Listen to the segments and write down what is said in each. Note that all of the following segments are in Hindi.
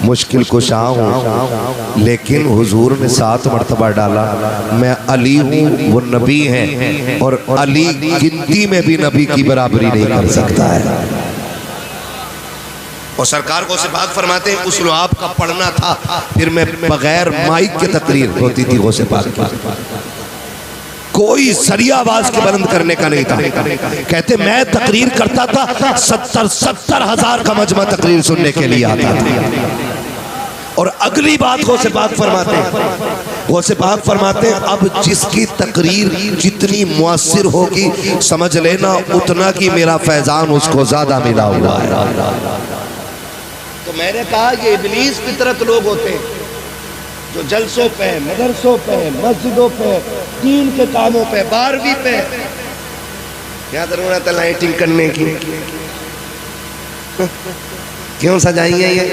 मुश्किल कुशा हूँ, लेकिन हुजूर ने 7 मरतबा डाला मैं अली हूँ, वो नबी हैं और अली गिनती में भी नबी की बराबरी नहीं कर सकता है। और सरकार को से बात फरमाते हैं उस लुआब का पढ़ना था, फिर मैं बगैर माइक के तकरीर होती थी गौसे पाक की, कोई सरिया आवाज के बुलंद करने का नहीं था। कहते मैं तकरीर करता था 70 हज़ार का मजमा तकरीर सुनने के लिए आता था। और अगली बात गौसे पाक फरमाते हैं, गौसे पाक फरमाते हैं अब जिसकी तकरीर जितनी मुअस्सिर होगी समझ लेना उतना की मेरा फैजान उसको ज्यादा मिला हुआ है। तो मैंने कहा ये इब्लीस फितरत लोग होते हैं जो जलसों पे, मदरसों पे, मस्जिदों पे, दीन के कामों पे, 12वीं पे क्या जरूरत है लाइटिंग करने की, क्यों सजाई है ये,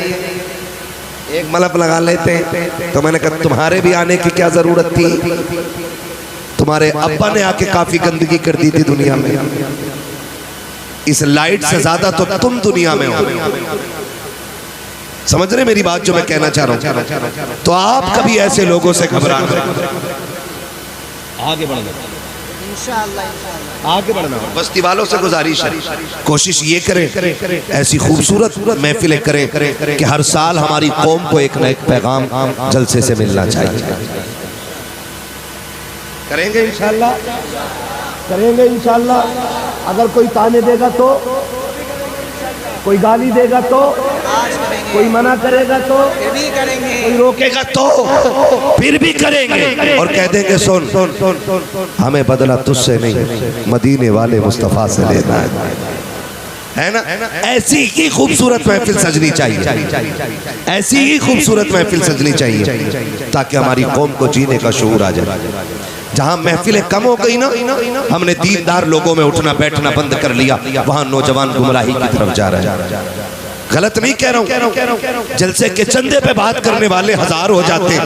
एक बल्ब लगा लेते हैं। तो मैंने कहा तुम्हारे भी आने की क्या जरूरत थी, तुम्हारे अब्बा ने आके काफी गंदगी कर दी थी दुनिया में, इस लाइट से ज्यादा तो तुम दुनिया में हो। समझ रहे मेरी बात जो मैं कहना चाह रहा हूं। तो आप कभी ऐसे लोगों से घबराना, आगे बढ़ना, इंशाअल्लाह आगे बढ़ना। बस्ती वालों से गुजारिश है कोशिश ये करें ऐसी खूबसूरत महफिलें करें कि हर साल हमारी कौम को एक न एक पैगाम जलसे से मिलना चाहिए। करेंगे इंशाअल्लाह, करेंगे इंशाअल्लाह। अगर कोई ताने देगा तो, कोई गाली देगा तो, कोई मना करेगा तो फिर भी करेंगे, कोई रोकेगा तो फिर भी करेंगे, और कह देंगे सुन हमें बदला तुझसे नहीं मदीने वाले मुस्तफा से लेना है ना। ऐसी ही खूबसूरत महफिल सजनी चाहिए, ऐसी ही खूबसूरत महफिल सजनी चाहिए ताकि हमारी कौम को जीने का शऊर आ जाए। जहाँ महफिलें कम हो गई ना, हमने दीनदार लोगों में उठना बैठना बंद कर लिया, वहाँ नौजवान गुमराही की तरफ जा रहे हैं। गलत नहीं कह रहा हूँ, जलसे के चंदे पे बात करने वाले 1000 हो जाते हैं,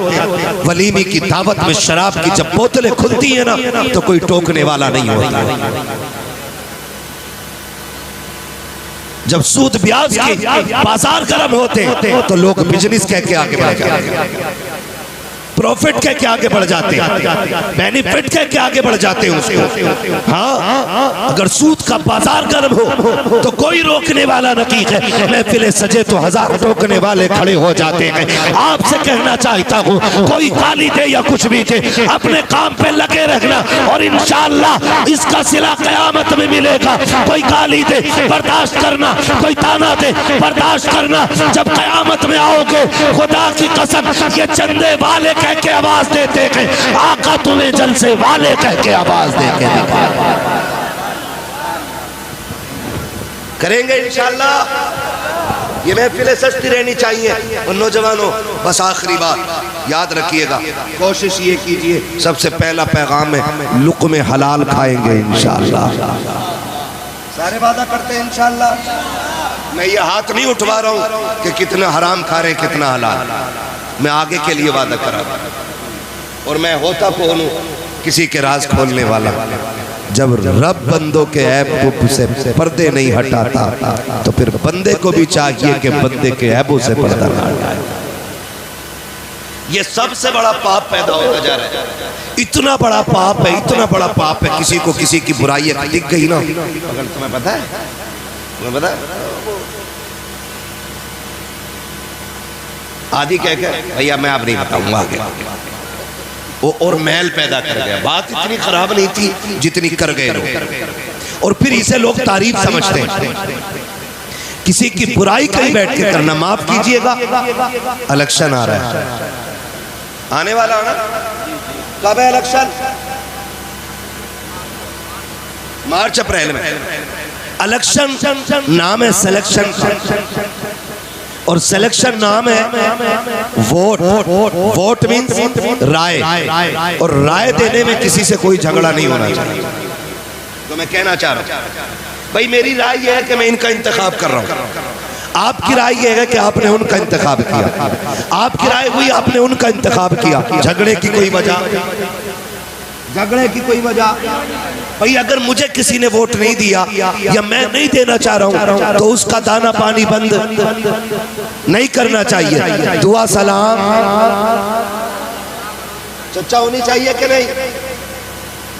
वलीमी की दावत में शराब की जब बोतलें खुलती है ना तो कोई टोकने वाला नहीं होता। जब सूद ब्याज के बाजार गर्म होते हैं तो लोग बिजनेस कह के आगे बढ़ जाते हैं, प्रॉफिट कह के आगे बढ़ जाते हैं, बेनिफिट कह के आगे बढ़ जाते हैं उसको। हाँ, अगर सूद का बाजार गर्म हो तो कोई रोकने वाला नहीं है, महफिलें सजे तो 1000 रोकने वाले खड़े हो जाते हैं। आपसे कहना चाहता हूँ कोई गाली दे या कुछ भी दे, अपने काम पे लगे रहना और इंशाअल्लाह इसका सिला कयामत में मिलेगा। कोई गाली दे बर्दाश्त करना, कोई ताना दे बर्दाश्त करना, जब कयामत में आओगे खुदा की कसम ये चंदे वाले कह के आवाज देते हैं आका तुम्हें जलसे वाले कह के आवाज देके करेंगे इंशाअल्लाह। ये महफिलें सस्ती रहनी चाहिए। और नौजवानों बस आखिरी बात याद रखिएगा, कोशिश ये कीजिए, सबसे पहला पैगाम है लुक़्मे हलाल खाएंगे इंशाअल्लाह। सारे वादा करते हैं इंशाअल्लाह। मैं ये हाथ नहीं उठवा रहा हूँ कि कितना हराम खा रहे कितना हलाल, मैं आगे के लिए वादा करा। और मैं होता कौन हूँ, किसी के राज खोलने वाला। जब रब बंदों के ऐब से पर्दे नहीं हटाता तो फिर बंदे को भी चाहिए कि बंदे के ऐबों से पर्दा ना हटाए। ये सबसे बड़ा पाप पैदा होता जा रहा है, इतना बड़ा पाप है, इतना बड़ा पाप है। किसी को किसी की बुराई दिख गई ना, अगर तुम्हें पता है, तुम्हें पता है आदि कह के भैया मैं अब नहीं बताऊंगा आगे, वो और मैल पैदा कर गया। बात इतनी खराब नहीं थी जितनी कर गए लोग। और फिर इसे लोग तारीफ समझते हैं। किसी की बुराई कहीं बैठ के करना, माफ कीजिएगा इलेक्शन आ रहा है, आने वाला है ना, कब है इलेक्शन? मार्च अप्रैल में। इलेक्शन नाम है सिलेक्शन, और सिलेक्शन नाम है वोट। वोट मीन्स राय, और राय देने में किसी से कोई झगड़ा नहीं होना चाहिए। तो मैं कहना चाह रहा हूँ भाई, मेरी राय यह है कि मैं इनका इंतखाब कर रहा हूँ, आपकी राय यह है कि आपने उनका इंतखाब किया, आपकी राय हुई आपने उनका इंतखाब किया। झगड़े की कोई वजह, झगड़े की कोई वजह भाई, अगर मुझे किसी ने वोट नहीं दिया या मैं नहीं देना चाह रहा हूं तो उसका दाना पानी बंद नहीं करना चाहिए। दुआ सलाम चर्चा होनी चाहिए कि नहीं?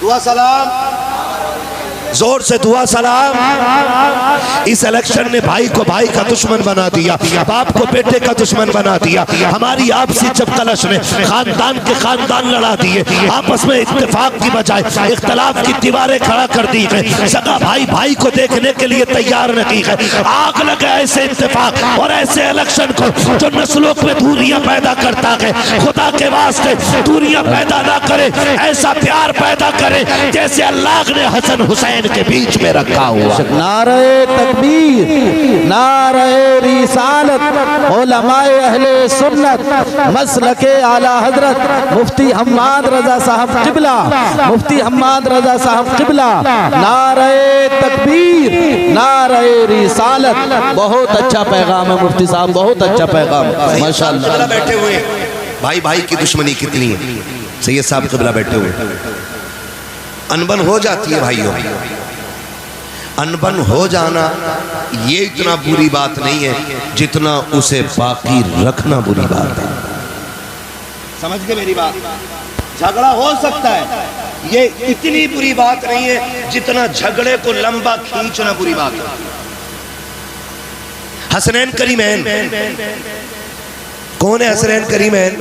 दुआ सलाम, जोर से दुआ सलाम। इस इलेक्शन ने भाई को भाई का दुश्मन बना दिया, बाप को बेटे का दुश्मन बना दिया। हमारी आपसी जब कलश ने खानदान के खानदान लड़ा दिए, आपस में इत्तेफाक की बजाय इख्तलाफ की दीवारें खड़ा कर दी गई। सगा भाई भाई को देखने के लिए तैयार नहीं है। आग लगे ऐसे इत्तेफाक और ऐसे इलेक्शन को जो नस्लों में दूरियां पैदा करता है। खुदा के वास्ते दूरियां पैदा ना करे, ऐसा प्यार पैदा करे जैसे अल्लाह ने हसन हुसैन के बीच में रखा हुआ। नारे तकबीर, नारे रिसालत, उलमाए अहले सुन्नत, मसलके आला हजरत मुफ्ती हम्माद रजा साहब किबला, मुफ्ती हम्माद रजा साहब किबला। नारे तकबीर, नारे रिसालत। बहुत अच्छा पैगाम है मुफ्ती साहब, बहुत अच्छा पैगाम माशाअल्लाह। बैठे हुए भाई भाई की दुश्मनी कितनी है। सैयद साहब किबला बैठे हुए, अनबन हो जाती है भाइयों। अनबन हो जाना ये इतना बुरी बात नहीं है जितना उसे बाकी रखना बुरी बात है। समझ गए मेरी बात? झगड़ा हो सकता है, ये इतनी बुरी बात नहीं है जितना झगड़े को लंबा खींचना बुरी बात है। हसनैन करीमैन कौन है? हसनैन करीमैन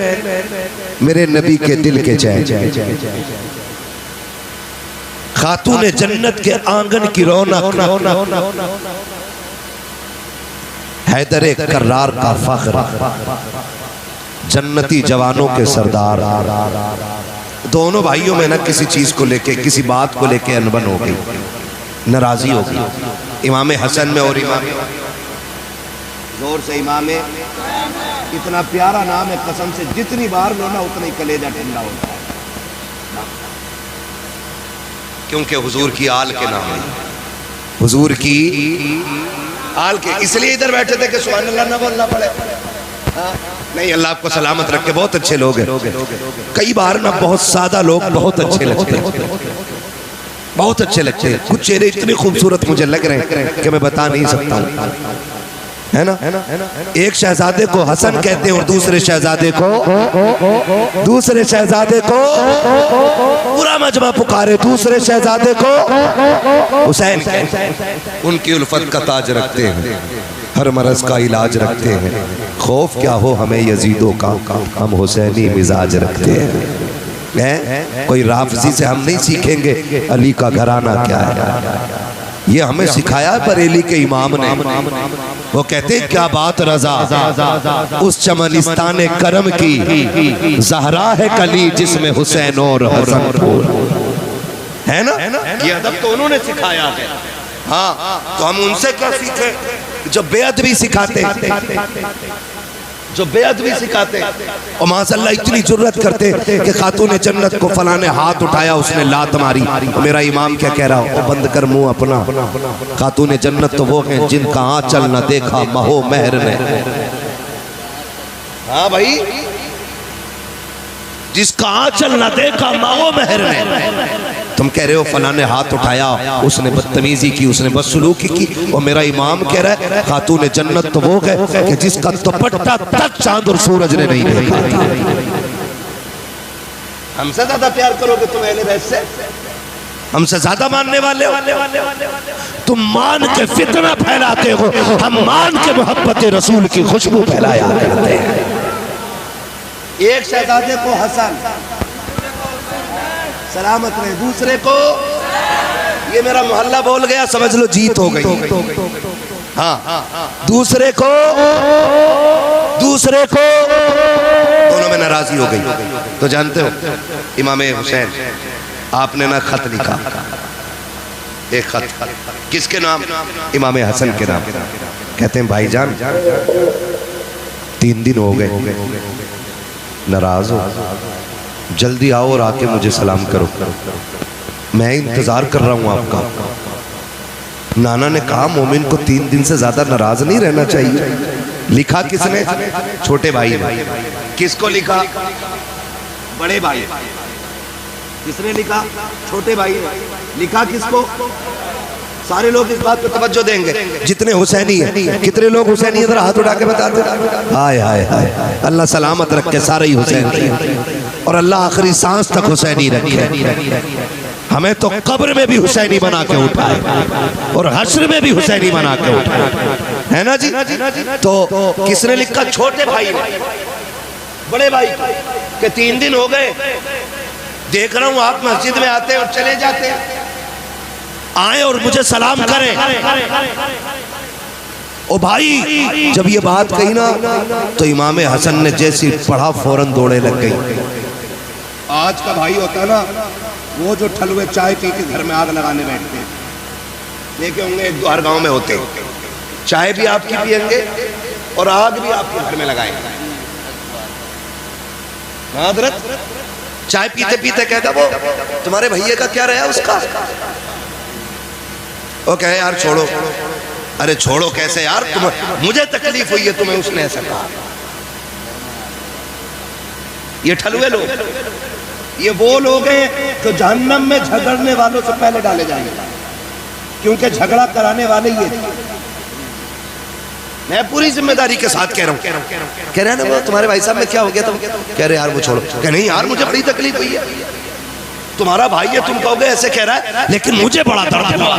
मेरे नबी के दिल के चैन, खातून जन्नत के आंगन की रौनक, हैदर कर्रार का फख्र, जन्नती जवानों के सरदार। दोनों भाइयों में ना किसी चीज को लेके, किसी बात को लेके अनबन हो गई, नाराजी हो गई। इमाम हसन में और इमाम, जोर से इमाम, इतना प्यारा नाम है, कसम से जितनी बार लो ना उतना ही कलेजा ठंडा होता है, क्योंकि हुजूर की आल के नाम है, हुजूर की आल के। इसलिए इधर बैठे थे कि सुभान अल्लाह ना बोलना पड़े। नहीं, अल्लाह आपको सलामत रखे। बहुत अच्छे लोग हैं। कई बार ना बहुत सादा लोग बहुत अच्छे लगते हैं, बहुत अच्छे लगते हैं। कुछ चेहरे इतने खूबसूरत मुझे लग रहे हैं कि मैं बता नहीं सकता हूँ, है ना? एक शहजादे को हसन कहते हैं और दूसरे शहजादे को पूरा मजमा पुकारे, दूसरे शहजादे को हुसैन कहते हैं। उनकी उल्फत का ताज रखते हैं, हर मरज का इलाज रखते हैं। खौफ क्या हो हमें यजीदों का, हम हुसैनी मिजाज रखते हैं। कोई राफजी से हम नहीं सीखेंगे अली का घराना क्या है, ये हमें सिखाया बरेली के इमाम ने। वो कहते हैं क्या बात रजा, उस चमनिस्तान करम की ज़हरा है कली जिसमें हुसैन और हसन है ना। ये अदब तो उन्होंने सिखाया है। हाँ, तो हम उनसे क्या सीखे जो बेअदबी सिखाते, जो बेअदबी सिखाते। और माशाअल्लाह इतनी जुर्रत करते कि खातून जन्नत को फलां ने हाथ उठाया, उसने लात मारी। मेरा इमाम क्या कह रहा हो, बंद कर मुंह अपना। खातून जन्नत तो वो हैं जिनका आंचल न देखा महो महर ने। हाँ भाई, जिसका आंचल न देखा महो महर ने। तुम कह रहे हो फलां ने हाथ उठाया, उसने बदतमीजी की, उसने बदसलूकी की। और मेरा इमाम कह रहा है खातून जन्नत तो वो है कि जिसका दुपट्टा तक चांद और सूरज ने नहीं देखा। हमसे ज्यादा प्यार करोगे तुम अहले बैत से? हमसे ज्यादा मानने वाले हो? तुम मान के फितना फैलाते हो, हम मान के मोहब्बत रसूल की खुशबू फैलाया करते हैं। एक शहजादे को हसन सलामत रहे, दूसरे को ये मेरा मोहल्ला बोल गया, समझ लो जीत हो गई। हाँ, दूसरे को दोनों में नाराजगी हो गई। तो जानते हो इमाम हुसैन आपने ना खत लिखा, एक खत किसके नाम? इमाम हसन के नाम। कहते हैं भाईजान 3 दिन हो गए, नाराज हो, जल्दी आओ और आके मुझे सलाम करो, मैं इंतजार कर रहा हूं आपका। नाना ने कहा मोमिन को 3 दिन से ज्यादा नाराज नहीं रहना चाहिए। लिखा किसने? छोटे भाई ने। किसको लिखा? बड़े भाई। किसने लिखा? छोटे भाई ने लिखा। किसको? सारे लोग इस बात पर तवज्जो देंगे जितने हुसैनी है। कितने लोग हुसैनी इधर हाथ उठा के बताते? हाय हाय हाय, अल्लाह सलामत रखे सारे ही हुसैनी, और अल्लाह आखिरी सांस तक हुसैनी रखे। हमें तो कब्र में भी हुसैनी बना के उठाए और हश्र में भी हुसैनी बना के उठाए, है ना जी? तो किसने लिखा? छोटे भाई ने। बड़े भाई के 3 दिन हो गए, देख रहा हूं आप मस्जिद में आते और चले जाते, आए और मुझे सलाम करें। ओ भाई, जब ये बात कही ना तो इमाम हसन ने जैसी पढ़ा फौरन दौड़े लग गई। आज का भाई होता ना, वो जो ठलुए चाय पी के घर में आग लगाने बैठते हैं, देखे होंगे 1-2 हर गांव में होते। चाय भी आपकी पियेंगे और आग भी आपके घर में लगाएंगे। हजरत चाय पीते पीते कहता, वो तुम्हारे भैया का क्या रहा उसका? वो कहे यार छोड़ो। अरे छोड़ो कैसे यार, मुझे तकलीफ हुई है तुम्हें उसने ऐसा कहा। ये ठलुए लोग, ये वो लोग हैं जो जहन्नम में झगड़ने वालों से पहले डाले जाएंगे, क्योंकि झगड़ा कराने वाले ये थे। मैं पूरी जिम्मेदारी के साथ कह रहा हूँ। कह रहे हैं ना, तुम्हारे भाई साहब में क्या हो गया? तुम कह रहे यार वो छोड़ो। कह नहीं यार, मुझे बड़ी तकलीफ हुई है। तुम्हारा भाई है, तुम कहोगे ऐसे कह रहा है, लेकिन मुझे बड़ा दर्द हुआ।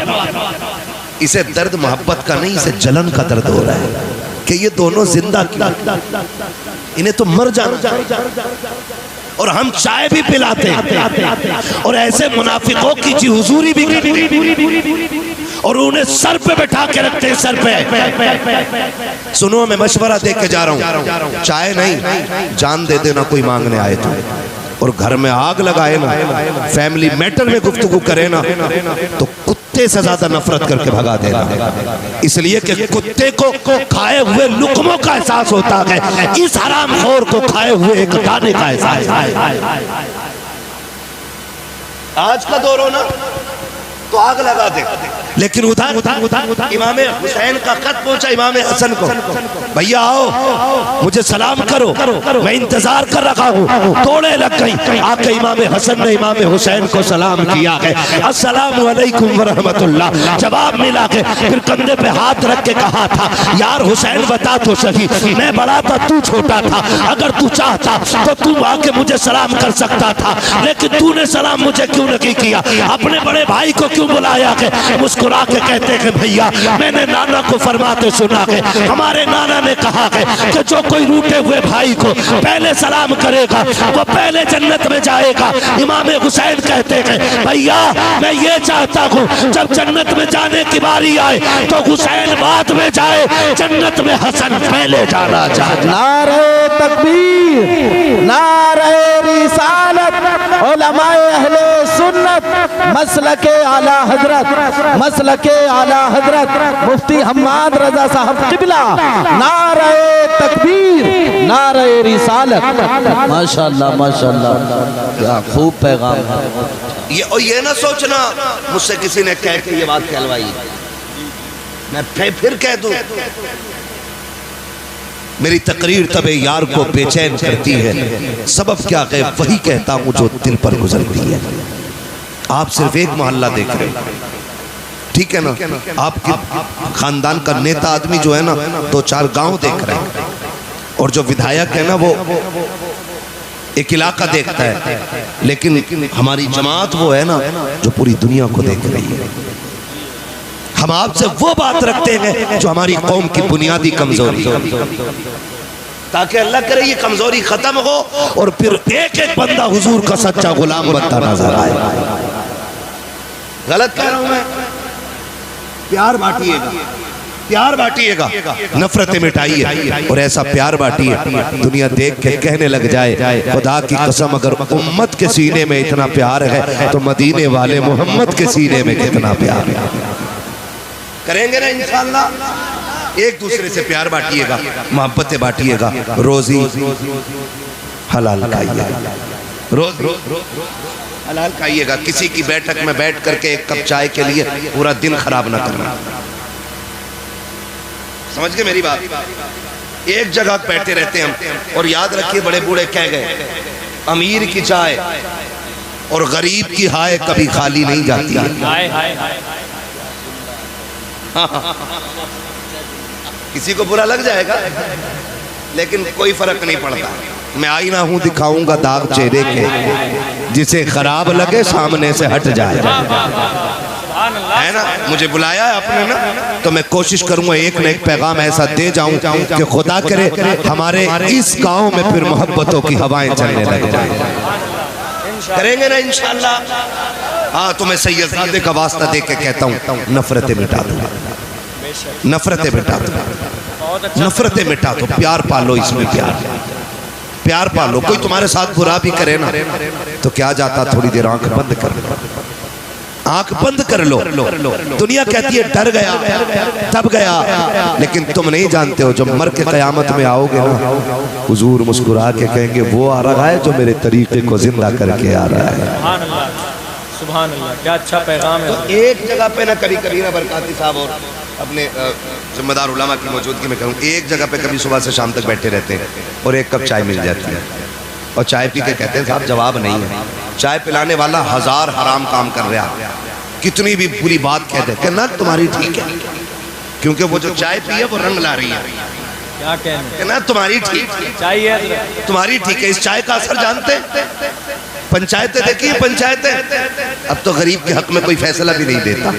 इसे दर्द मोहब्बत का नहीं, इसे जलन का दर्द हो रहा है कि ये दोनों जिंदा क्यों, इन्हें तो मर जाना। और हम चाय भी पिलाते हैं और ऐसे मुनाफिकों की जी हुजूरी भी और उन्हें सर पे बैठा के रखते हैं, सर पे। सुनो, मैं मशवरा दे के जा रहा हूँ, चाय नहीं जान दे देना कोई मांगने आए तो, और घर में आग लगाए ना, फैमिली मैटर में गुफ्तगू करे ना, तो कुत्ते से ज्यादा नफरत करके भगा देना। इसलिए कि कुत्ते को खाए हुए लुकमों का एहसास होता है, इस हरामखोर को खाए हुए एक दाने का एहसास। आज का दौर हो ना तो आग लगा दे, लेकिन उधर इमाम हुसैन का खत पहुंचा इमाम हसन को, भैया आओ मुझे सलाम करो, मैं इंतजार कर रखा हूँ। तोड़े लग गई, आके इमाम हसन ने इमाम हुसैन को सलाम किया है, अस्सलामु अलैकुम व रहमतुल्लाह। जवाब मिला के फिर कंधे पे हाथ रख के कहा था, यार हुसैन बता तो सही, मैं बड़ा था तू छोटा था, अगर तू चाहता तो तू आके मुझे सलाम कर सकता था, लेकिन तूने सलाम मुझे क्यों नहीं किया? अपने बड़े भाई को क्यों बुलाया? के मुस्कुरा के कहते हैं भैया मैंने नाना को फरमाते सुना के, हमारे नाना ने कहा है कि जो कोई रूठे हुए भाई को पहले सलाम करेगा वो पहले जन्नत में जाएगा। इमाम हुसैन कहते हैं भैया मैं ये चाहता हूँ जब जन्नत में जाने की बारी आए तो हुसैन बाद में जाए, जन्नत में हसन पहले जाना चाहता। नारे तकबीर, नारे रिसालत, उलमाए अहले सुन्नत, मसलके आला हजरत, मसलके आला हजरत मुफ्ती हम्माद रजा साहब किबला, नारे तकबीर, नारे रिसालत। माशाअल्लाह माशाअल्लाह, क्या खूब पैगाम है। ये ना सोचना मुझसे किसी ने कह के ये बात कहलवाई, मैं फिर कह दूं। मेरी तकरीर तबे यार को बेचैन करती है, सबब क्या है वही कहता हूँ जो दिल पर गुजरती है। आप सिर्फ एक मोहल्ला देख रहे हैं, ठीक है ना? आपके खानदान का नेता आदमी जो है ना 2-4 गांव देख रहे हैं, और जो विधायक है ना वो एक इलाका देखता है, लेकिन हमारी जमात वो है ना जो पूरी दुनिया को देख रही है। हम आपसे वो बात रखते हैं जो हमारी कौम की बुनियादी कमजोरी है, ताकि अल्लाह करे ये कमजोरी खत्म हो और फिर एक एक बंदा हुजूर का सच्चा गुलाम बनता नजर आए। गलत कह रहा हूं मैं? प्यार बांटिएगा, प्यार बांटिएगा, नफरतें मिटाइए और ऐसा प्यार बांटिए दुनिया देख के कहने लग जाए खुदा की कसम अगर उम्मत के सीने में इतना प्यार है तो मदीने वाले मोहम्मद के सीने में कितना प्यार है। करेंगे ना इंशाअल्लाह। एक दूसरे से प्यार बांटिएगा, मोहब्बतें बांटिएगा, रोजी हलाल खाइएगा, रोज हलाल खाइएगा। किसी की बैठक में बैठ करके एक कप चाय के लिए पूरा दिन खराब ना करना। समझ गए मेरी बात? एक जगह बैठे रहते हम, और याद रखिए बड़े बूढ़े कह गए अमीर की चाय और गरीब की हाय कभी खाली नहीं जाती है। किसी को बुरा लग जाएगा लेकिन कोई फर्क नहीं पड़ता। मैं आईना हूं दिखाऊंगा दाग चेहरे के, जिसे खराब लगे सामने से हट जाए। है ना, मुझे बुलाया है आपने ना, तो मैं कोशिश करूंगा एक न एक पैगाम ऐसा दे जाऊं कि खुदा करे हमारे इस गांव में फिर मोहब्बतों की हवाएं चलने लग जाए। करेंगे ना इंशाल्लाह। हाँ, तो मैं सैयदजादे का वास्ता दे के कहता हूँ, नफरतें मिटा दो, नफरतें मिटा दो, नफरतें मिटा दो, प्यार पालो, इसमें प्यार पालो। कोई तुम्हारे साथ बुरा भी करे ना तो क्या जाता, थोड़ी देर आंख बंद कर लो, आंख बंद कर लो। दुनिया कहती है डर गया तब गया, लेकिन तुम नहीं जानते हो जब मर के कयामत में आओगे ना, हुजूर मुस्कुरा के कहेंगे वो आ रहा है जो मेरे तरीके को जिंदा करके आ रहा है। सुभान अल्लाह, क्या अच्छा पैगाम है। तो एक जगह पे ना कभी ना बरकाती साहब और अपने जिम्मेदार उलमा की मौजूदगी में कहूँ, एक जगह पे कभी सुबह से शाम तक बैठे रहते हैं और एक कप चाय मिल जाती है और चाय पी के कहते हैं साहब जवाब नहीं है। चाय पिलाने वाला 1000 हराम काम कर रहा, कितनी भी बुरी बात कह दे कि ना तुम्हारी ठीक है, क्योंकि वो जो चाय पी है वो रंग ला रही है। क्या कहने ना तुम्हारी ठीक चाहिए, तुम्हारी ठीक है। इस चाय का असर जानते, पंचायतें देखिए पंचायतें, अब तो गरीब के हक में कोई फैसला भी नहीं देता।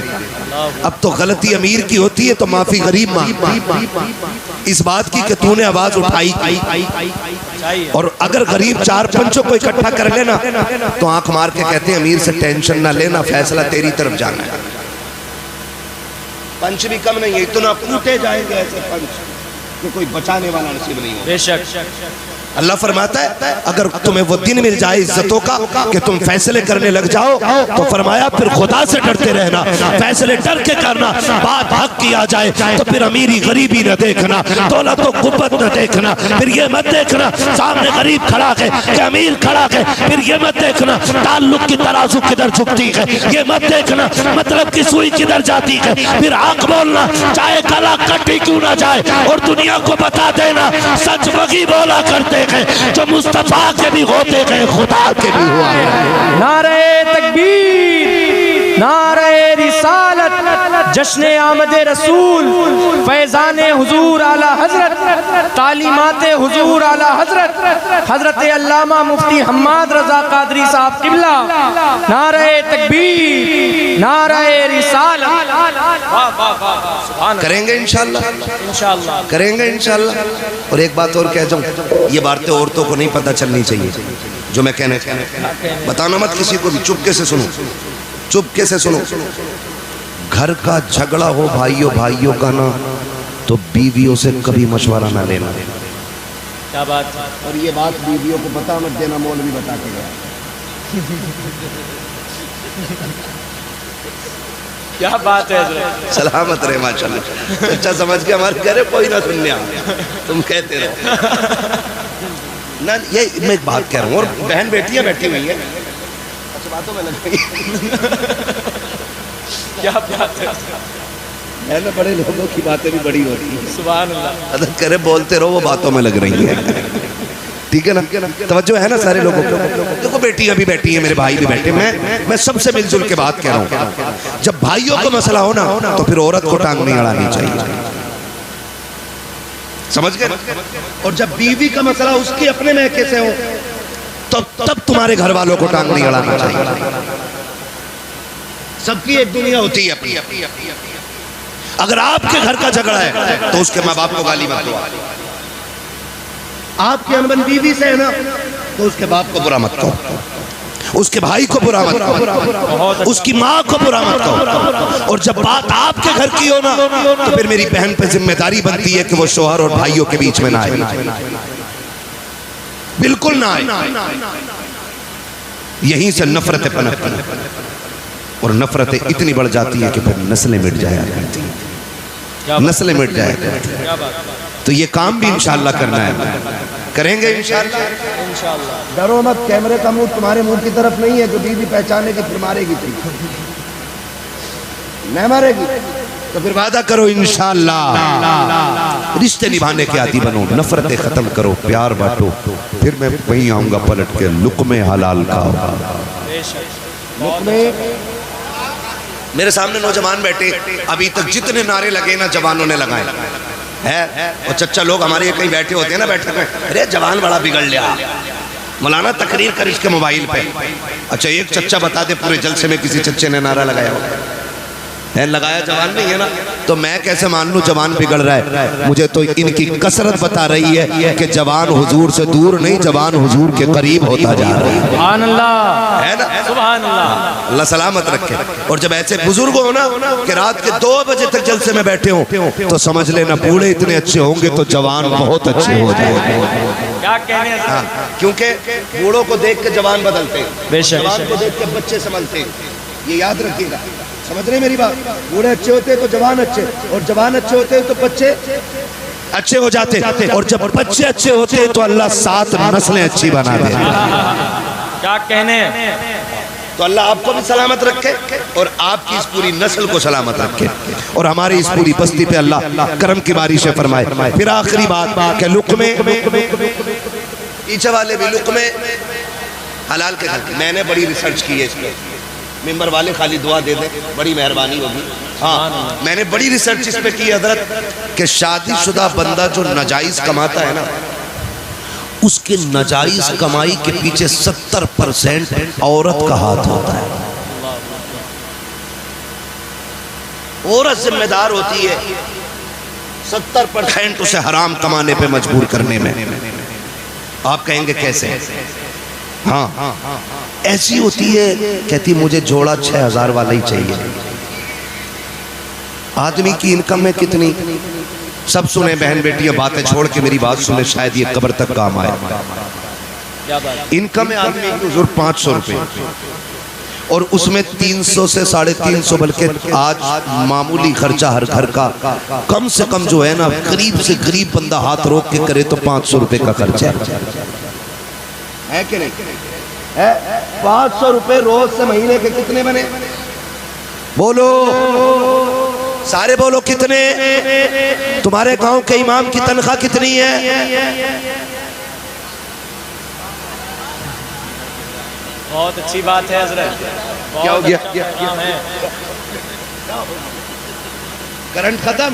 अब तो गलती अमीर की होती है तो माफी गरीब मांगता, इस बात की कि तूने आवाज उठाई। और अगर गरीब 4 पंचों को इकट्ठा कर लेना तो आंख मार के कहते हैं अमीर से टेंशन ना लेना, फैसला तेरी तरफ जाना है। पंच भी कम नहीं है, इतना कूटे जाएंगे ऐसे पंच कि कोई बचाने वाला नसीब नहीं होगा। बेशक अल्लाह फरमाता है अगर तुम्हें वो दिन मिल जाए इज्जतों का कि तुम फैसले करने लग जाओ, तो फरमाया फिर खुदा से डरते रहना, फैसले डर के करना। बात हक की आ जाए तो फिर अमीरी गरीबी न देखना, दौलत तो गुब्बत न देखना, फिर ये मत देखना सामने गरीब खड़ा है कि अमीर खड़ा है, फिर ये मत देखना ताल्लुक की तराजू किधर झुकती है, ये मत देखना मतलब की सुई किधर जाती है। फिर आंख बोलना चाहे गला कटी क्यों ना जाए, और दुनिया को बता देना सच वही बोला करते जो मुस्तफा के भी होते गए खुदा के भी हुआ। नारे तकबीर, नारे रिसालत, जश्न आमद रसूल, फैजान हुजूर आला हजरत, तालीमात हुजूर आला हजरत, हजरत अल्लामा मुफ्ती हम्माद रजा कादरी साहब किबला। नारे तकबीर, नारे रिसालत। करेंगे इंशाल्लाह, इंशाल्लाह करेंगे इंशाल्लाह। और एक बात और कह जाऊं, ये बातें औरतों को नहीं पता चलनी चाहिए जो मैं कहने बताना मत किसी को भी, चुपके से सुनो, चुपके से सुनो। घर का झगड़ा हो भाइयों का ना, तो बीवियों से कभी मशवरा ना लेना। क्या बात। और ये बात बीवियों को पता मत देना, मौलवी बता के गया। क्या बात है, सलामत रहे माशाल्लाह। अच्छा समझ के हमारे घर कोई ना सुनने आ, तुम कहते रहो ना। ये मैं एक बात कह रहा हूँ, और बहन बेटियां बैठी हुई है, अच्छा बातों में लग गई। क्या बात है, ना बड़े लोगों की बातें भी बड़ी हो रही है। सुभान अल्लाह। अदब करे बोलते रहो, वो बातों में लग रही है। ठीक है ना, तवज्जो है ना सारे लोगों को। देखो बेटियां भी बैठी हैं, मेरे भाई भी बैठे, मैं सबसे मिलजुल के बात कह रहा हूँ। जब भाइयों को मसला हो ना तो फिर औरत को टांग नहीं अड़ानी चाहिए, समझ गए। और जब बीवी का मसला उसके अपने महके से हो तो तब तुम्हारे घर वालों को टांग नहीं अड़ाना चाहिए। सबकी एक दुनिया होती है अपनी। अगर आपके घर का झगड़ा है तो उसके माँ बाप को गाली मत दो, आपकी अनबन बीवी से है ना तो उसके बाप को बुरा मत कहो, उसके भाई को बुरा मत कहो, उसकी माँ को बुरा मत कहो। और जब बात आपके घर की हो ना तो फिर मेरी बहन पे जिम्मेदारी बनती है कि वो शोहर और भाइयों के बीच में ना आए, बिल्कुल ना आए। यहीं से नफरतें पनपती हैं और नफरतें इतनी बढ़ जाती है कि फिर नस्लें मिट जाया करती हैं, नस्लें मिट जाया करती हैं। तो ये काम भी इंशाल्लाह करना है, करेंगे इंशाल्लाह। डरो मत, कैमरे का मुंह तुम्हारे मुंह की तरफ नहीं है, जो बीवी पहचाने की फिर मारेगी, नहीं मारेगी तो फिर वादा करो इंशाल्लाह रिश्ते निभाने के आदी बनो, नफरतें खत्म करो, प्यार बांटो, फिर मैं वहीं आऊंगा पलट के, लुक़्मे हलाल खाओ। बेशक लुकमे मेरे सामने नौजवान बैठे, अभी तक जितने नारे लगे ना जवानों ने लगाए है। और चच्चा लोग हमारे कहीं बैठे होते हैं ना बैठक में, अरे जवान बड़ा बिगड़ लिया, मौलाना तकरीर कर इसके मोबाइल पे। अच्छा एक चच्चा बता दे पूरे जलसे में किसी चच्चे ने नारा लगाया हो? है लगाया जवान नहीं है ना, तो मैं कैसे मान लूं जवान बिगड़ रहा है? मुझे तो इनकी कसरत बता रही है कि जवान हुजूर से दूर नहीं, जवान हुजूर के करीब होता जा रहा है। सुभान अल्लाह, है ना? सुभान अल्लाह। अल्लाह सलामत रखे। और जब ऐसे बुजुर्ग हो ना कि रात के 2 बजे तक जलसे में बैठे हो, तो समझ लेना बूढ़े इतने अच्छे होंगे तो जवान बहुत अच्छे हो जाएंगे। क्या कहने हैं? हाँ, क्योंकि बूढ़ों को देख के जवान बदलते, बेशक। जवान को देख के बच्चे संभलते, ये याद रखिएगा। समझ रहे मेरी बात? बूढ़े अच्छे होते तो जवान अच्छे, और जवान अच्छे होते तो बच्चे अच्छे हो जाते, और जब बच्चे अच्छे होते तो अल्लाह 7 नस्लें अच्छी बना दे। क्या कहने हैं? तो अल्लाह आपको भी सलामत रखे और आपकी इस पूरी नस्ल को सलामत रखे, और हमारी इस पूरी बस्ती पे अल्लाह करम की बारिशें फरमाए। फिर आखिरी बात कि लुकमे, पीछे वाले भी लुकमे हलाल के घर। मैंने बड़ी रिसर्च की है इस पर, मेंबर वाले खाली दुआ दे दें, बड़ी मेहरबानी होगी। हाँ, मैंने बड़ी रिसर्च इस पे की हजरत कि शादीशुदा बंदा जो नाजायज कमाता है ना, उसके नाजायज कमाई के पीछे 70% औरत का हाथ होता है। औरत जिम्मेदार होती है 70% उसे हराम कमाने पे मजबूर करने में। आप कहेंगे कैसे? हाँ, ऐसी होती है, कहती मुझे जोड़ा 6000 वाला ही चाहिए। आदमी की इनकम है कितनी? सब सुने बहन बेटियां, बातें छोड़ के मेरी बात सुने, शायद ये कब्र तक काम आए। इनकम है आदमी की हुजूर 500 रुपए, और उसमें 300 से 350, बल्कि आज मामूली खर्चा हर घर का कम से कम जो है ना, गरीब से गरीब बंदा हाथ रोक के करे तो 500 रुपए का खर्चा है कि नहीं? है 500 रुपए रोज से महीने के कितने बने? बोलो सारे, बोलो कितने? तुम्हारे गांव के इमाम की तनख्वाह कितनी है? बहुत अच्छी बात है हजरत। क्या हो गया? काम है। करंट खत्म,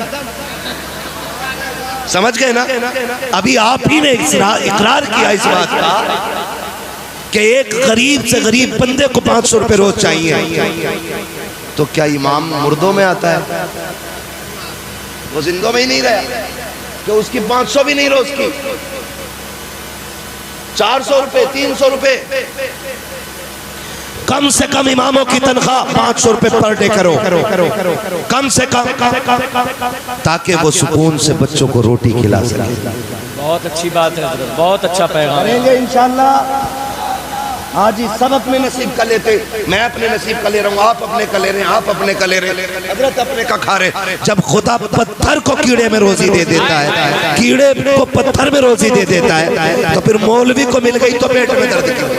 समझ गए ना? अभी आप ही ने इकरार किया इस बात का कि एक गरीब से गरीब बंदे को 500 रुपए रोज चाहिए। तो क्या इमाम मुर्दों में आता है? वो जिंदों में ही नहीं रहा कि उसकी 500 भी नहीं रोज की, 400 रुपए 300 रुपए कम से कम इमामों की तनख्वाह 500 रुपए पर डे करो, कम से कम, ताकि वो सुकून से बच्चों को रोटी खिला सके। बहुत अच्छी बात है हजरत, बहुत अच्छा पैगाम है। करेंगे इंशाल्लाह। आज ही सब अपने नसीब का लेते, मैं अपने नसीब का ले रहा हूँ, आप अपने का ले रहे हैं, आप अपने का ले रहे हैं, हजरत अपने का खा रहे। जब खुदा पत्थर को कीड़े में रोजी दे देता है, कीड़े को पत्थर में रोजी दे देता है, तो फिर मौलवी को मिल गई तो पेट में दर्द क्यों?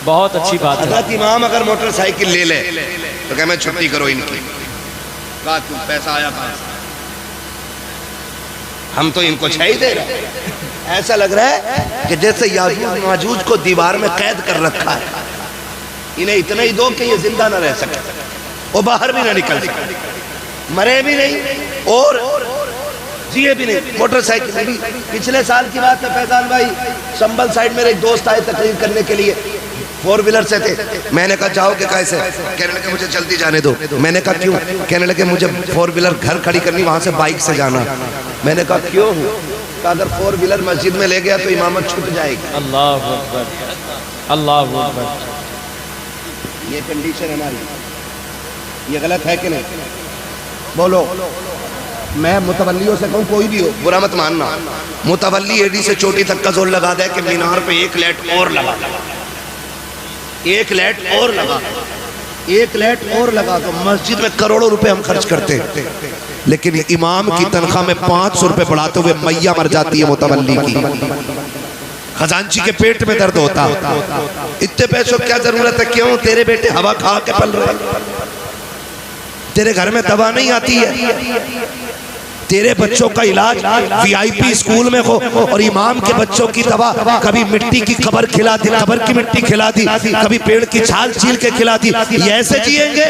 बहुत अच्छी बात है। हजरत इमाम अगर मोटरसाइकिल ले ले तो क्या मैं छुट्टी करो इनकी? कहा क्यों? पैसा आया कहाँ से? हम तो इनको छह ही दे रहे हैं। ऐसा लग रहा है कि जैसे याजूज माजूज को दीवार में कैद कर रखा है, इन्हें इतना ही दो कि ये जिंदा ना रह सके, वो बाहर भी ना निकल सके, मरे भी नहीं और जिए भी नहीं। मोटरसाइकिल भी पिछले साल की बात है फैजान भाई, संभल साइड मेरे एक दोस्त आए तकरीर करने के लिए, 4 व्हीलर से थे। मैंने कहा जाओगे कैसे? कहने लगे मुझे जल्दी जाने दो। मैंने कहा क्यों? कहने लगे मुझे 4 व्हीलर घर खड़ी करनी, वहां से बाइक से जाना। मैंने कहा क्यों? कहा अगर 4 व्हीलर मस्जिद में ले गया तो इमामत छूट जाएगी। अल्लाह अकबर, अल्लाह अकबर। ये कंडीशन हमारी, ये गलत है कि नहीं? बोलो। मैं मुतवल्लियों से कहूँ, कोई भी हो, बुरा मत मानना, मुतवल्ली एडी से चोटी तक का जोर लगा दे कि मीनार पे 1 लाइट और लगा, 1 लाइट और लगा, 1 लाइट और लगा दो। मस्जिद में करोड़ों रुपए हम खर्च करते हैं, लेकिन इमाम की तनख्वाह में 500 रुपए बढ़ाते हुए मैया मर जाती है मुतवल्ली की। खजांची के पेट में दर्द होता, इतने पैसों क्या जरूरत है? क्यों? तेरे बेटे हवा खा के पल रहे, तेरे घर में दवा नहीं आती है, तेरे बच्चों का इलाज VIP स्कूल में हो और इमाम के बच्चों की दवा कभी मिट्टी की कबर खिला दी, कबर की मिट्टी खिला दी, कभी पेड़ की छाल छील के खिला दी, ये ऐसे जिएंगे?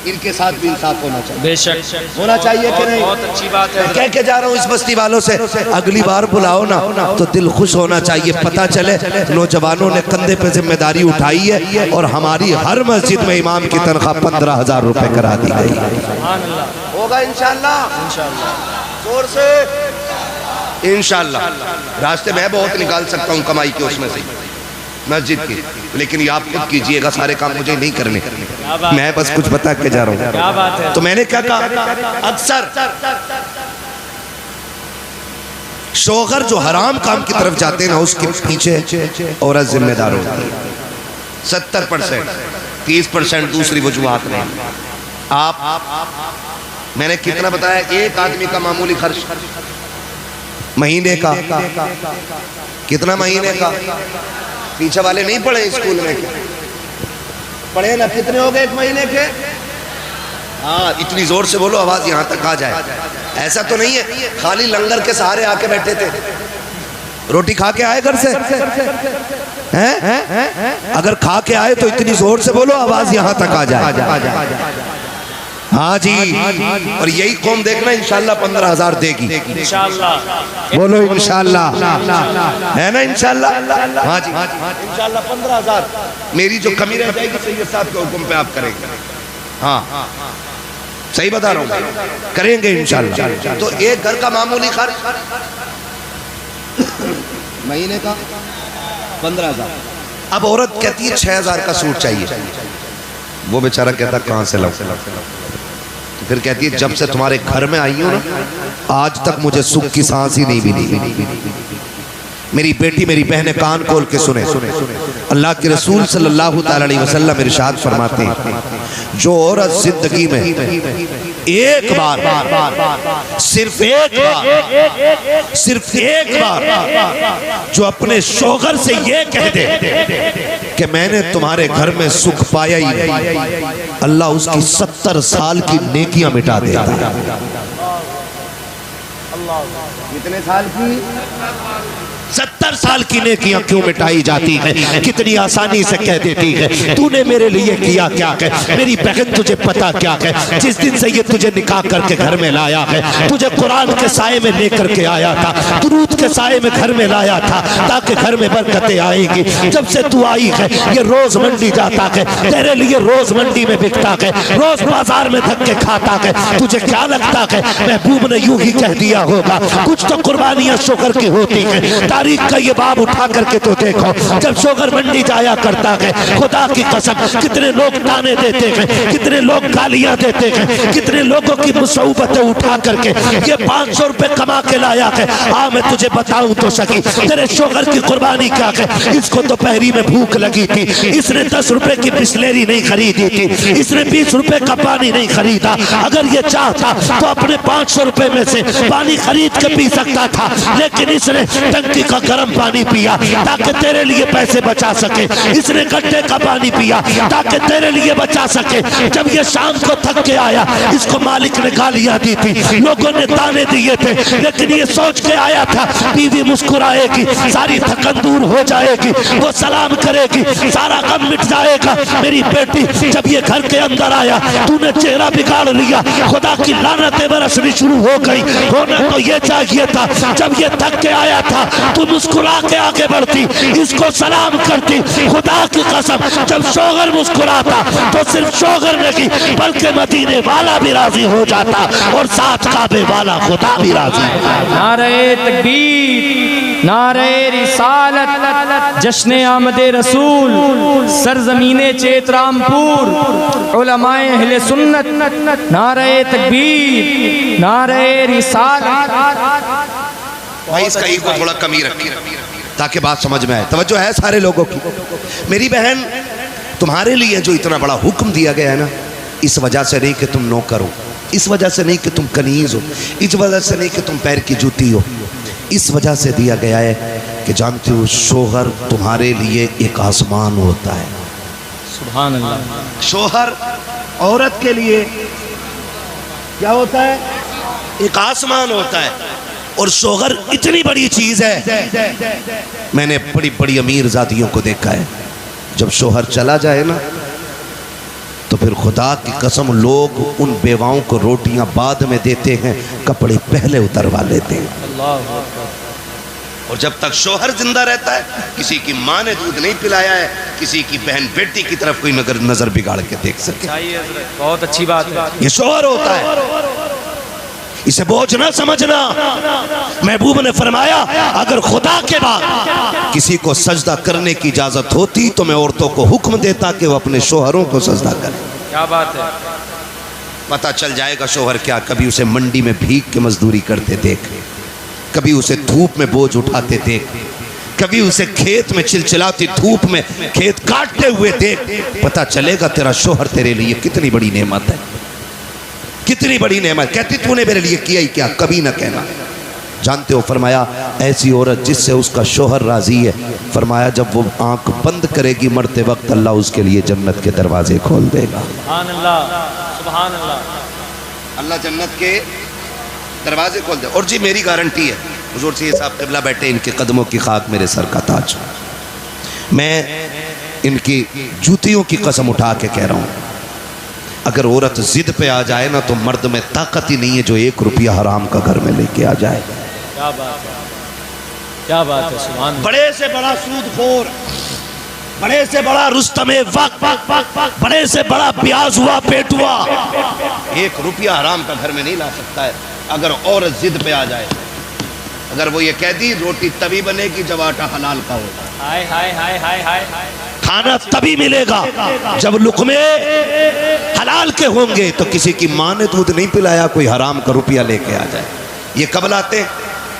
इनके साथ भी इंसाफ होना चाहिए। बेशक होना चाहिए कि नहीं? बहुत अच्छी बात है। कह के जा रहा हूँ इस बस्ती वालों से, अगली बार बुलाओ ना तो दिल खुश होना चाहिए। पता चले नौजवानों ने कंधे पे जिम्मेदारी उठाई है और हमारी हर मस्जिद में इमाम की तनख्वाह 15,000 रुपए करा दी गई। होगा इंशाल्लाह, जोर से इंशाल्लाह। रास्ते मैं बहुत निकाल सकता हूँ कमाई के उसमें से मस्जिद की, लेकिन ये आप खुद कीजिएगा, सारे काम मुझे नहीं करने, मैं बस कुछ बता के जा रहा हूँ। क्या बात है? तो मैंने क्या कहा, अक्सर शौहर जो हराम काम की तरफ जाते हैं ना, उसके पीछे औरत जिम्मेदार होती है। 70%, 30% दूसरी वजूहात नहीं। आप मैंने कितना बताया, एक आदमी का मामूली खर्च महीने का, कितना महीने का? पीछे वाले नहीं पढ़े स्कूल में, पढ़े ना? कितने हो गए एक महीने के? हाँ, इतनी जोर से बोलो आवाज यहाँ तक आ जाए। ऐसा तो नहीं है खाली लंगर के सहारे आके बैठे थे, रोटी खा के आए घर से हैं? अगर खा के आए तो इतनी जोर से बोलो आवाज यहाँ तक आ जाए। हाँ जी, और यही कौम देखना इंशाल्लाह 15,000 देगी। इंशाल्लाह बोलो इंशाल्लाह, है ना? इंशाल्लाह। हाँ जी इंशाल्लाह 15,000 मेरी जो कमी रह जाएगी सैयद साहब के हुक्म पे आप करेंगे। हाँ सही बता रहा हूँ, करेंगे इंशाल्लाह। तो एक घर का मामूली खर्च महीने का 15,000। अब औरत कहती है 6,000 का सूट चाहिए, वो बेचारा कहता कहाँ से लाऊं? फिर कहती है जब से तुम्हारे घर में आई हूं ना, आज तक मुझे सुख की सांस ही नहीं मिली। मेरी बेटी मेरी बहनें कान खोल के सुने, अल्लाह के रसूल सल्लल्लाहु अलैहि वसल्लम इरशाद फरमाते हैं, जो औरत जिंदगी में एक बार, सिर्फ एक बार जो अपने शौहर से ये कह दे कि मैंने तुम्हारे घर में सुख पाया ही नहीं, अल्लाह उसकी 70 साल की नेकियां मिटा देता है। कितने साल की? 70 साल की नेकियां क्यों मिटाई जाती है? कितनी आसानी से कह देती है तूने मेरे लिए किया क्या है? मेरी बहन तुझे पता क्या है, जिस दिन से ये तुझे निकाह करके घर में लाया है, तुझे कुरान के साए में लेकर के आया था, दुरूद के साए में घर में लाया था ताकि घर में बरकतें आएंगी। जब से तू आई है ये रोज मंडी जाता है, तेरे लिए रोज मंडी में बिकता है, रोज बाजार में धक्के खाता है। तुझे क्या लगता है महबूब ने यूं ही कह दिया होगा? कुछ तो कुर्बानियां शोकर की होती है। तारीख का ये बाब उठा करके तो देखो, जब शोगर मंडी जाया करता है, खुदा की कसम कितने लोग ताने देते हैं, कितने लोग गालियां देते हैं, कितने लोगों की मुसीबतें उठा करके ये 500 रुपए कमा के लाया है। हाँ मैं तुझे बताऊं तो सकी, तेरे शोगर की कुर्बानी क्या है? इसको तो पहरी में भूख लगी थी, इसने 10 रुपए की बिस्लेरी नहीं खरीदी थी, इसने 20 रुपए का पानी नहीं खरीदा। अगर ये चाहता तो अपने 500 रुपए में से पानी खरीद के पी सकता था, लेकिन इसने टंकी का गर्म पानी पिया ताकि तेरे लिए पैसे बचा सके, इसने गड्ढे का पानी पिया ताकि तेरे लिए बचा सके। जब ये शाम को थक के आया, इसको मालिक ने गालियां दी थी, लोगों ने ताने दिए थे, लेकिन ये सोच के आया था बीवी मुस्कुराएगी, सारी थकन दूर हो जाएगी, वो सलाम करेगी, सारा गम मिट जाएगा। मेरी बेटी जब ये घर के अंदर आया, तूने चेहरा बिगाड़ लिया, खुदा की लानतें बरसनी शुरू हो गई। होना तो ये चाहिए था जब ये थक के आया था तू मुस्कुरा के आगे बढ़ती, इसको सलाम करती। खुदा की कसम जब शौहर मुस्कुराता तो सिर्फ शौहर नहीं बल्कि मदीने वाला भी राजी हो जाता और साथ काबे वाला खुदा भी राजी। नारे तकबीर, नारे रिसालत, जश्न आमद रसूल, सरजमीने चेतरामपुर, उलमाए अहले सुन्नत, नारे तकबीर, नारे रिसालत। भाई इसका ईगो थोड़ा कमी रखी ताकि बात समझ में आए। तवज्जो है सारे लोगों की। मेरी बहन तुम्हारे लिए जो इतना बड़ा हुक्म दिया गया है ना, इस वजह से नहीं कि तुम नौकर हो, इस वजह से नहीं कि तुम कनीज हो, इस वजह से नहीं कि तुम पैर की जूती हो, इस वजह से दिया गया है कि जानते हो शोहर तुम्हारे लिए एक आसमान होता है। सुभान अल्लाह। शोहर औरत के लिए क्या होता है? एक आसमान होता है। और शोहर इतनी बड़ी चीज है, मैंने बड़ी बड़ी अमीर जादियों को देखा है, जब शोहर चला जाए ना तो फिर खुदा की कसम लोग उन बेवाओं को रोटियां बाद में देते हैं, कपड़े पहले उतरवा लेते हैं। अल्लाह अकबर। और जब तक शोहर जिंदा रहता है, किसी की माँ ने दूध नहीं पिलाया है, किसी की बहन बेटी की तरफ कोई नजर बिगाड़ के देख सके। बहुत अच्छी बात है। ये शोहर होता है, इसे बोझ ना समझना। महबूब ने फरमाया अगर खुदा के बाद किसी को सजदा करने की इजाजत होती तो मैं औरतों को हुक्म देता कि वो अपने शोहरों को सजदा करें। क्या बात है। पता चल जाएगा शोहर क्या। कभी उसे मंडी में भीख के मजदूरी करते देख, कभी उसे धूप में बोझ उठाते देख, कभी उसे खेत में चिलचिलाती धूप में खेत काटते हुए देख, पता चलेगा तेरा शोहर तेरे लिए कितनी बड़ी नेमत है, कितनी बड़ी नेमत। कहती तूने मेरे लिए किया ही क्या, कभी ना कहना। जानते हो फरमाया ऐसी औरत जिससे उसका शोहर राजी है, फरमाया जब वो आंख बंद करेगी मरते वक्त अल्लाह उसके लिए जन्नत के दरवाजे खोल देगा। सुभान अल्लाह, सुभान अल्लाह। अल्लाह जन्नत के दरवाजे खोल दे। और जी मेरी गारंटी है, हुजूर से साहब क़िबला बैठे, इनके कदमों की खाक मेरे सर का ताज। मैं इनकी जूतियों की कसम उठा के कह रहा हूँ, अगर औरत जिद पे आ जाए ना तो मर्द में ताकत ही नहीं है जो 1 रुपया हराम का घर में लेके आ जाए। क्या बात है, क्या बात है। सुभान अल्लाह। बड़े से बड़ा सूदखोर, बड़े से बड़ा रुस्तमे वक्त, बड़े से बड़ा ब्याज हुआ पेटुआ 1 रुपया हराम का घर में नहीं ला सकता है अगर औरत जिद पे आ जाए। अगर वो ये कह दी रोटी तभी बनेगी जब आटा हलाल का होगा। हाय हाय हाय हाय हाय। खाना तभी मिलेगा जब लुक़मे हलाल के होंगे। तो किसी की माँ ने दूध नहीं पिलाया, कोई हराम का रुपया लेके आ जाए। ये कब लाते?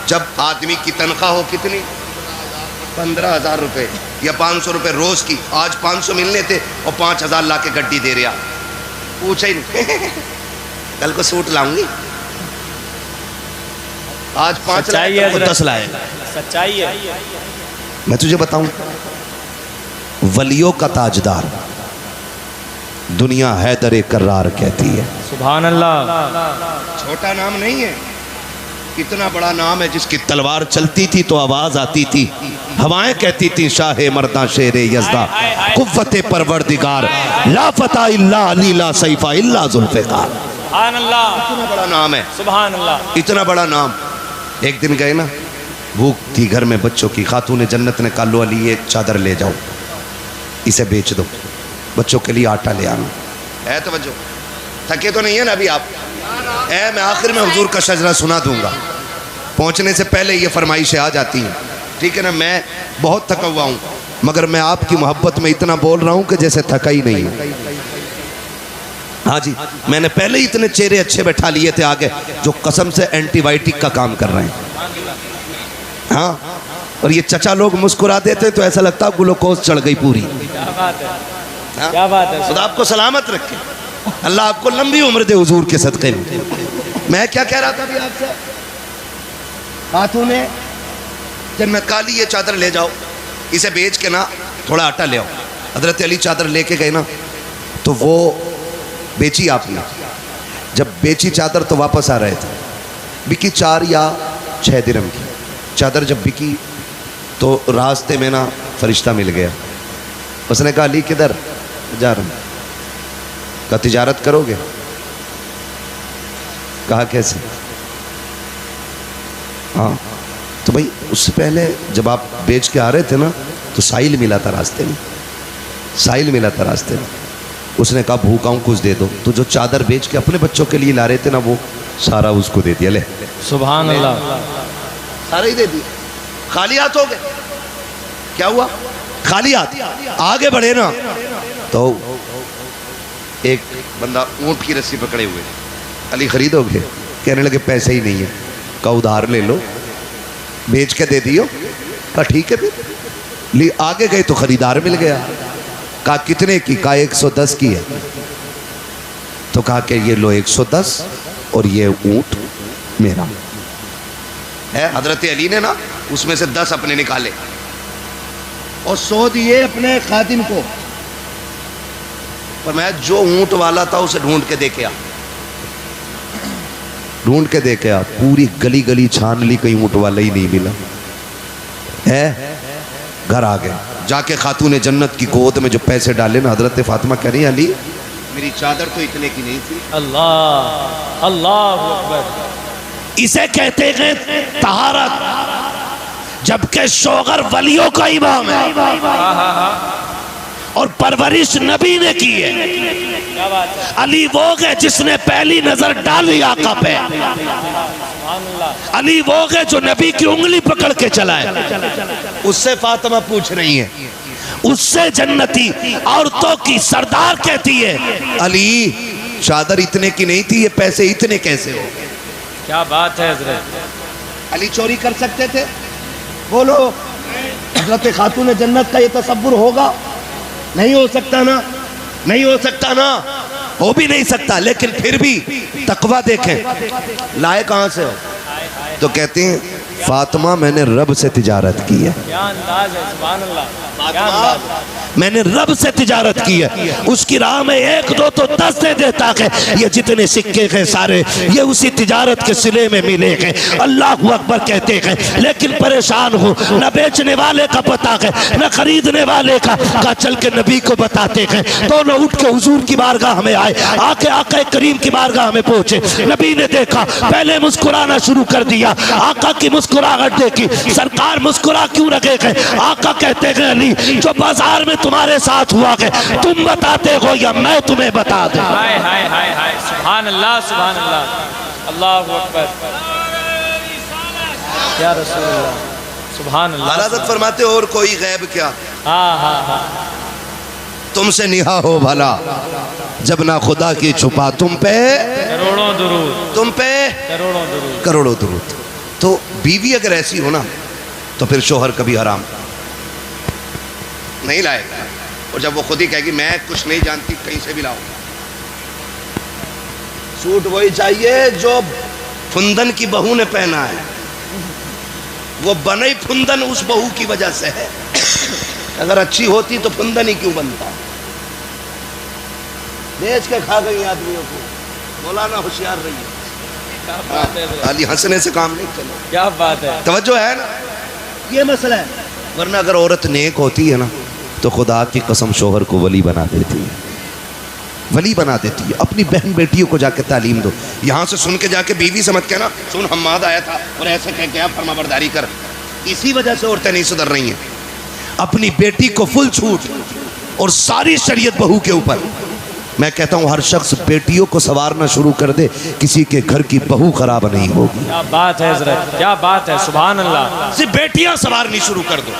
जब आदमी की तनख्वाह हो कितनी, 15,000 रुपये या 500 रुपये रोज की। आज 500 मिलने थे और 5,000 ला के गड्डी दे रहा, पूछा ही नहीं कल को सूट लाऊंगी, आज 5 लाए तो 10 लाए। सच्चाई है। मैं तुझे बताऊं, वलियों का ताजदार दुनिया हैदर कर्रार कहती है। सुभान अल्लाह। छोटा नाम नहीं है, इतना बड़ा नाम है जिसकी तलवार चलती थी तो आवाज आती थी, हवाएं कहती थी शाहे मर्दा शेरे यज़दा कुव्वते परवरदिगार ला फता इल्ला अली ला सैफा इल्ला जुल्फ़िकार। सुभान अल्लाह। इतना बड़ा नाम है, सुभान अल्लाह। इतना बड़ा नाम। एक दिन गए ना, भूख थी घर में बच्चों की, खातून जन्नत ने कहा लो अली ये चादर ले जाओ, इसे बेच दो, बच्चों के लिए आटा ले आना है। तो बच्चों थके तो नहीं है ना अभी आप? मैं आखिर में हुजूर का शजरा सुना दूंगा, पहुंचने से पहले ये फरमाइशें आ जाती हैं, ठीक है ना। मैं बहुत थका हुआ हूँ मगर मैं आपकी मोहब्बत में इतना बोल रहा हूँ कि जैसे थका ही नहीं हूँ। हाँ जी, मैंने पहले ही इतने चेहरे अच्छे बैठा लिए थे आगे जो कसम से एंटीबायोटिक का काम कर रहे हैं। हाँ, और ये चचा लोग मुस्कुरा देते तो ऐसा लगता ग्लूकोज चढ़ गई पूरी। क्या बात है, हाँ? क्या बात है। खुदा आपको सलामत रखे, अल्लाह आपको लंबी उम्र दे हुजूर के सदक़े में। मैं क्या कह रहा था अभी आपसे, खातून ने जन्नत काली ये चादर ले जाओ, इसे बेच के ना थोड़ा आटा ले आओ। हजरत अली चादर लेके गए ना तो वो बेची आपने, जब बेची चादर तो वापस आ रहे थे, बिकी 4 या 6 दिरहम की चादर। जब बिकी तो रास्ते में ना फरिश्ता मिल गया, उसने कहा अली किधर जा रहा हूँ? कहा तिजारत करोगे? कहा कैसे? हाँ, तो भाई उससे पहले जब आप बेच के आ रहे थे ना तो साहिल मिला था रास्ते में, साहिल मिला था रास्ते में। उसने कहा भूखा हूँ कुछ दे दो, तो जो चादर बेच के अपने बच्चों के लिए ला रहे थे ना वो सारा उसको दे दिया। ले सुभान अल्लाह, सारा ही दे दिया, खाली हाथ हो गए। क्या हुआ? खाली हाथ आगे बढ़े ना तो एक बंदा ऊंट की रस्सी पकड़े हुए, अली खरीदोगे? कहने लगे पैसे ही नहीं है। कहा उधार ले लो, बेच के दे दियो। कहा ठीक है, फिर आगे गए तो खरीदार मिल गया। कहा कितने की? कहा 110 की है। तो कहा कि ये लो 110 और ये ऊंट मेरा है। हजरत अली ने ना उसमें से 10 अपने निकाले और 100 दिए अपने खादिम को। पर मैं जो ऊंट वाला था उसे ढूंढ के देखे आ, ढूंढ के देखे आप, पूरी गली गली छान ली, कहीं ऊँट वाला ही नहीं मिला है। घर आ गए, जाके खातून जन्नत की गोद में जो पैसे डाले ना, हजरत फातिमा कह रही अली मेरी चादर तो इतने की नहीं थी। अल्लाह अल्लाह अकबर। इसे कहते हैं तहारत, जबकि शोगर वलियों का इमाम है और परवरिश नबी ने की है। क्या बात है। अली वो है जिसने पहली नजर डाली आका पे। अली वो है जो नबी की उंगली पकड़ के चलाए। उससे फातिमा पूछ रही है, उससे जन्नती औरतों की सरदार कहती है अली चादर इतने की नहीं थी, ये पैसे इतने कैसे हो? क्या बात है हजरत। अली चोरी कर सकते थे? बोलो, हजरत खातून जन्नत का ये तसव्वुर होगा? नहीं हो सकता ना, नहीं हो सकता ना, हो भी नहीं सकता। लेकिन फिर भी तकवा देखें, लाए कहां से हो? तो कहते हैं फातिमा मैंने रब से तिजारत की है। क्या अंदाज है, सुभान अल्लाह। क्या अंदाज है। मैंने रब से तिजारत की है, उसकी राह में 1 2 तो 10 दे देता है। ये जितने सिक्के हैं सारे ये उसी तिजारत के सिले में मिले हैं। अल्लाह अकबर कहते हैं। लेकिन परेशान हूँ, न बेचने वाले का पता है न खरीदने वाले का चल के नबी को बताते हैं। दोनों उठ के हुजूर की बारगाह में आए, आके आका करीम की बारगाह में पहुंचे। नबी ने देखा, पहले मुस्कुराना शुरू कर दिया। आका की मुस्कुराहट देखी, सरकार मुस्कुरा क्यों रखे हैं? आका कहते हैं अली जो बाजार में तुम्हारे साथ हुआ है तुम बताते हो या मैं तुम्हें बता दूं? हाय हाय हाय हाय, सुभान अल्लाह सुभान अल्लाह, अल्लाह अकबर। या रसूल अल्लाह, सुभान अल्लाह। हज़रत फरमाते और कोई गैब क्या? हाँ हाँ हाँ। तुमसे निहा हो भला जब ना खुदा की छुपा, तुम पे करोड़ों दुरूद, तुम पे करोड़ों दुरूद, करोड़ों दुरूद। तो बीवी अगर ऐसी हो ना तो फिर शोहर कभी हराम नहीं लाएगा। और जब वो खुद ही कहेगी मैं कुछ नहीं जानती, कहीं से भी लाओ, सूट वही चाहिए जो फुंदन की बहू ने पहना है। वो बने फुंदन उस बहू की वजह से है। अगर अच्छी होती तो फुंदन ही क्यों बनता? बेच के खा गई आदमियों को। मौलाना होशियार रही है। क्या बात है, खाली हंसने से काम नहीं चलेगा। क्या बात है। तवज्जो है ना, ये मसला है। वरना अगर औरत नेक होती है ना तो खुदा की कसम शोहर को वली बना देती है, वली बना देती है। अपनी बहन बेटियों को जाके तालीम दो। यहाँ से सुन के जाके बीवी समझ के ना, सुन हम्माद आया था और ऐसे कह के फरमाबरदारी कर। इसी वजह से औरतें नहीं सुधर रही हैं। अपनी बेटी को फुल छूट और सारी शरीयत बहू के ऊपर। मैं कहता हूँ हर शख्स बेटियों को संवारना शुरू कर दे, किसी के घर की बहू खराब नहीं होगी। क्या बात है हजरत, क्या बात है, सुभान अल्लाह। सिर्फ बेटियां संवारनी शुरू कर दो,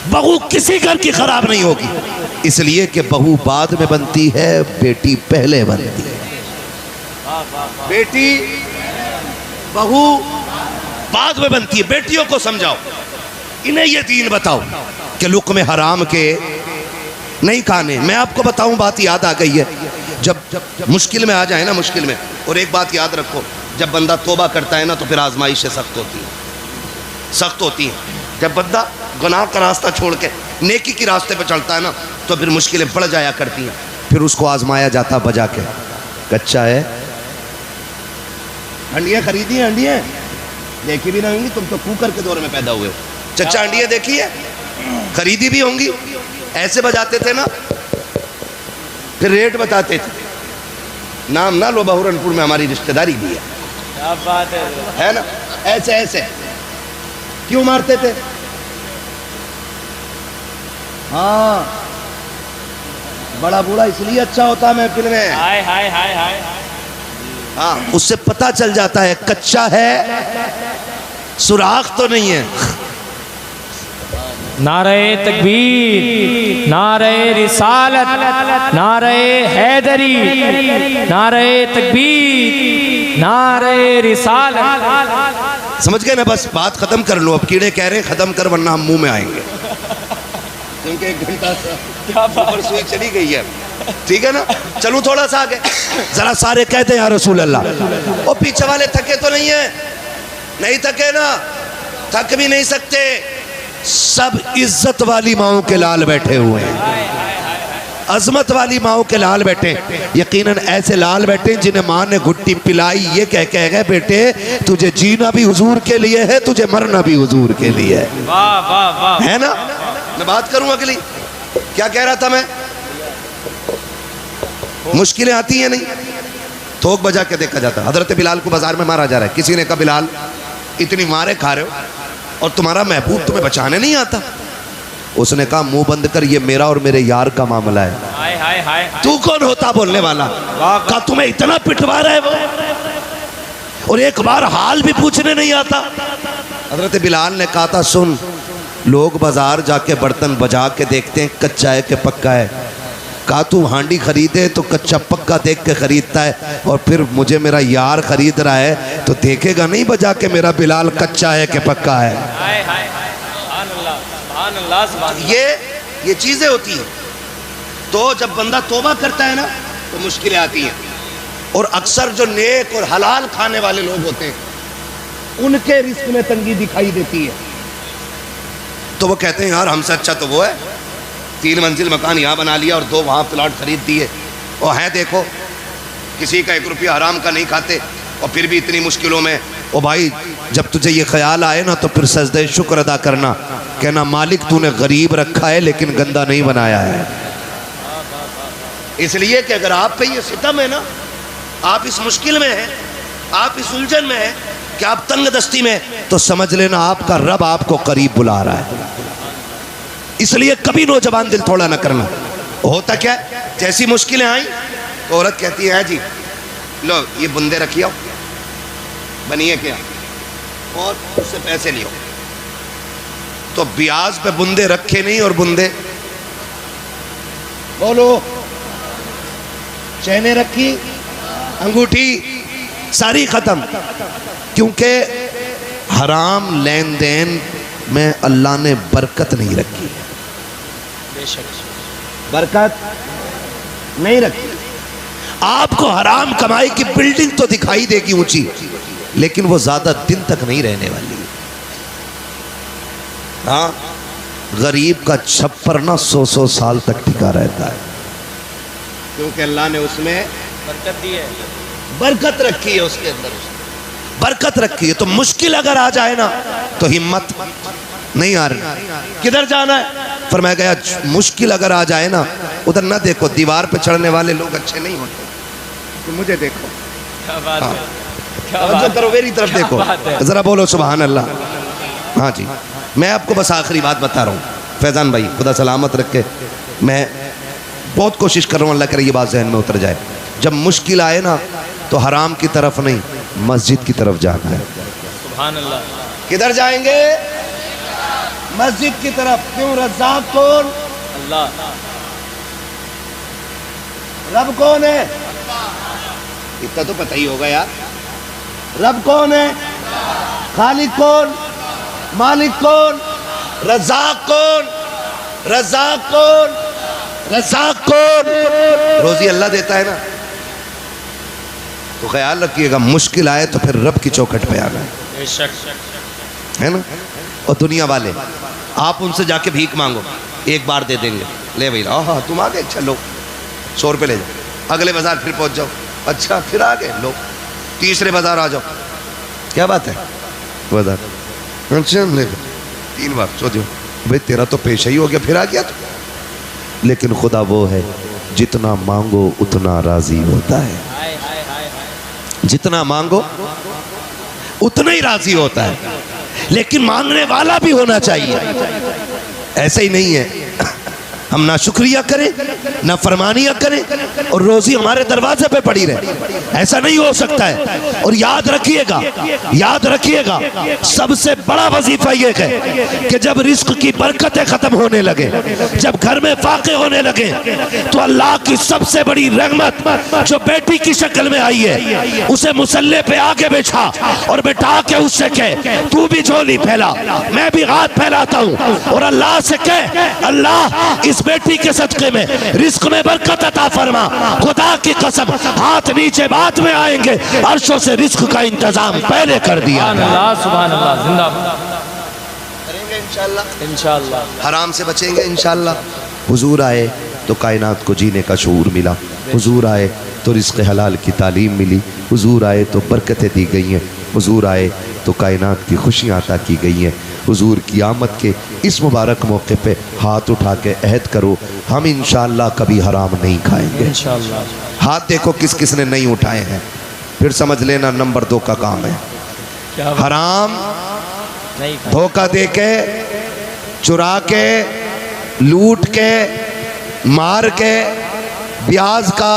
बहू किसी घर की खराब नहीं होगी। इसलिए कि बहू बाद में बनती है, बेटी पहले बनती है। बेटी बहू बाद में बनती है। बेटियों को समझाओ, इन्हें ये दीन बताओ कि लुक़्मे हराम के नहीं खाने। मैं आपको बताऊं, बात याद आ गई है। जब मुश्किल में आ जाए ना, मुश्किल में, और एक बात याद रखो, जब बंदा तौबा करता है ना तो फिर आजमाइशें सख्त होती हैं, सख्त होती हैं। जब बंदा गुनाह का रास्ता छोड़ के नेकी के रास्ते पर चलता है ना तो फिर मुश्किलें बढ़ जाया करती हैं। फिर उसको आजमाया जाता बजा के, कच्चा है। हंडियाँ खरीदी हैं, हंडियाँ देखी भी नहीं होंगी, तुम तो कुकर के दौर में पैदा हुए हो। चच्चा हंडियाँ देखी है, खरीदी भी होंगी। ऐसे बजाते थे ना, फिर रेट बताते थे। नाम ना लो, बहुरनपुर में हमारी रिश्तेदारी भी है। क्या बात है ना? ऐसे ऐसे क्यों मारते थे? हाँ, बड़ा बूढ़ा इसलिए अच्छा होता है महफिल में। हाय हाय हाय हाय। हाँ, उससे पता चल जाता है कच्चा है, सुराख तो नहीं है। नारे तकबीर, नारे रिसालत, नारे हैदरी, नारे तकबीर, नारे रिसालत। समझ गए ना? बस बात खत्म कर लो। अब कीड़े कह रहे हैं खत्म कर वरना हम मुंह में आएंगे, क्योंकि 1 घंटा ऊपर सुई चली गई है। ठीक है ना? चलूं थोड़ा सा आगे, जरा सारे कहते हैं या रसूल अल्लाह। और पीछे वाले थके तो नहीं है? नहीं थके ना, थक भी नहीं सकते। सब इज्जत वाली माओं के लाल बैठे हुए हैं। अजमत वाली माओ के लाल बैठे, यकीनन ऐसे लाल बैठे जिन्हें माँ ने घुट्टी पिलाई ये कह गए बेटे तुझे जीना भी हुजूर के लिए है, तुझे मरना भी हुजूर के लिए है। वाह वाह वाह, है ना। मैं बात करूं अगली, क्या कह रहा था मैं, मुश्किलें आती हैं नहीं, थोक बजा के देखा जाता। हजरत बिलाल को बाजार में मारा जा रहा है, किसी ने कहा बिलाल इतनी मारे खा रहे हो और तुम्हारा महबूब तुम्हें बचाने नहीं आता। उसने कहा मुंह बंद कर, ये मेरा और मेरे यार का मामला है। हाय हाय हाय, तू कौन होता बोलने वाला। कहा तुम्हें इतना पिटवा रहा है वो, और एक बार हाल भी पूछने नहीं आता। हजरत बिलाल ने कहा था सुन, लोग बाजार जाके बर्तन बजा के देखते हैं कच्चा है कि पक्का है। कहा तू हांडी खरीदे तो कच्चा पक्का देख के खरीदता है, और फिर मुझे मेरा यार खरीद रहा है तो देखेगा नहीं बजा के मेरा बिलाल कच्चा है कि पक्का है। हाय हाय हाय, सुभान अल्लाह सुभान अल्लाह सुभान अल्लाह। ये चीजें होती हैं। तो जब बंदा तौबा करता है ना तो मुश्किलें आती हैं, और अक्सर जो नेक और हलाल खाने वाले लोग होते हैं उनके रिस्क में तंगी दिखाई देती है। तो वो कहते हैं यार हमसे अच्छा तो वो है, 3 मंजिल मकान यहाँ बना लिया और 2 वहाँ प्लॉट खरीद दिए, और है देखो किसी का 1 रुपया हराम का नहीं खाते और फिर भी इतनी मुश्किलों में। ओ भाई जब तुझे ये ख्याल आए ना तो फिर सजदे शुक्र अदा करना, कहना मालिक तूने गरीब रखा है लेकिन गंदा नहीं बनाया है। इसलिए कि अगर आप पे ये सितम है ना, आप इस मुश्किल में हैं, आप इस उलझन में हैं कि आप तंग दस्ती में, तो समझ लेना आपका रब आपको करीब बुला रहा है। इसलिए कभी नौजवान दिल थोड़ा ना करना। होता क्या, जैसी मुश्किलें आई तो औरत कहती है जी लो ये बुंदे रखिए बनिए क्या, और उससे पैसे लियो। तो ब्याज पे बुंदे रखे नहीं और बुंदे बोलो, चैने रखी, अंगूठी सारी खत्म, क्योंकि हराम लेन देन में अल्लाह ने बरकत नहीं रखी, बरकत नहीं रखी। आपको हराम कमाई की बिल्डिंग तो दिखाई देगी ऊंची, लेकिन वो ज्यादा दिन तक नहीं रहने वाली। हाँ, गरीब का छप्पर ना 100-100 साल तक टिका रहता है, क्योंकि अल्लाह ने उसमें बरकत दी है, बरकत रखी है, उसके अंदर बरकत रखी है। तो मुश्किल अगर आ जाए ना तो हिम्मत नहीं आ रही, किधर जाना है। फरमाया गया मुश्किल अगर आ जाए ना उधर ना देखो, दीवार पे चढ़ने वाले लोग अच्छे नहीं होते, तो मुझे देखो। क्या बात हाँ, है, क्या बात करो मेरी तरफ क्या देखो, बात है। जरा बोलो सुभान अल्लाह। हाँ जी, मैं आपको बस आखिरी बात बता रहा हूँ फैजान भाई, खुदा सलामत रखे। मैं बहुत कोशिश कर रहा हूँ अल्लाह करे ये बात जहन में उतर जाए। जब मुश्किल आए ना तो हराम की तरफ नहीं, मस्जिद की तरफ जाना है। सुभान अल्लाह। किधर जाएंगे, मस्जिद की तरफ। क्यों, रज़्ज़ाक़ कौन, अल्लाह। रब कौन है, इतना तो पता ही होगा यार। रब कौन है, खालिक कौन, मालिक कौन, रज़्ज़ाक़ कौन, रज़्ज़ाक़ कौन, रज़्ज़ाक़ कौन। रोजी अल्लाह देता है ना। तो ख्याल रखिएगा मुश्किल आए तो फिर रब की चौखट पे आना है ना। और दुनिया वाले आप उनसे जाके भीख मांगो, एक बार दे देंगे, ले भाई हाँ तुम आ गए, चलो 100 रुपये ले जाओ। अगले बाजार फिर पहुंच जाओ, अच्छा फिर आ गए, लो। तीसरे बाजार आ जाओ, क्या बात है बाजार, अच्छा 3 बार सोचो भाई तेरा तो पेशा ही हो गया, फिर आ गया तो। लेकिन खुदा वो है जितना मांगो उतना राजी होता है, जितना मांगो उतना ही राजी होता है। लेकिन मांगने वाला भी होना चाहिए, ऐसे ही नहीं है हम ना शुक्रिया करें ना फरमानियां करें और रोजी हमारे दरवाजे पे पड़ी रहे, ऐसा नहीं हो सकता है। और याद रखिएगा, याद रखिएगा, सबसे बड़ा वजीफा यह है कि जब रिस्क की बरकतें खत्म होने लगे, जब घर में फाके होने लगे, तो अल्लाह की सबसे बड़ी रहमत जो बेटी की शक्ल में आई है, उसे मुसल्ले पे आगे बैठा और बैठा के उससे कहे तू भी झोली फैला, मैं भी हाथ फैलाता हूँ, और अल्लाह से कहे अल्लाह इस बेटी के सदके में रिस्क में बरकत अता फरमा। खुदा की कसम हाथ नीचे बाद में आएंगे, अर्शों से रिस्क का इंतजाम पहले कर दिया। सुभान अल्लाह, जिंदाबाद करेंगे इंशाअल्लाह, इंशाअल्लाह। हराम से बचेंगे इंशाअल्लाह। हुजूर आए तो कायनात को जीने का शऊर मिला। हुजूर आए तो रिज़्क़ हलाल की तालीम मिली। हुजूर आए तो बरकतें दी गई हैं। हुजूर आए तो कायनात की खुशियाँ अता की गई हैं। हुजूर की आमद के इस मुबारक मौके पे हाथ उठा के अहद करो, हम इंशाअल्लाह कभी हराम नहीं खाएंगे। इंशाअल्लाह। हाथ देखो किस किस ने नहीं उठाए हैं, फिर समझ लेना नंबर 2 का काम है। हराम नहीं धोखा दे के, चुरा के, लूट के, मार के, ब्याज का,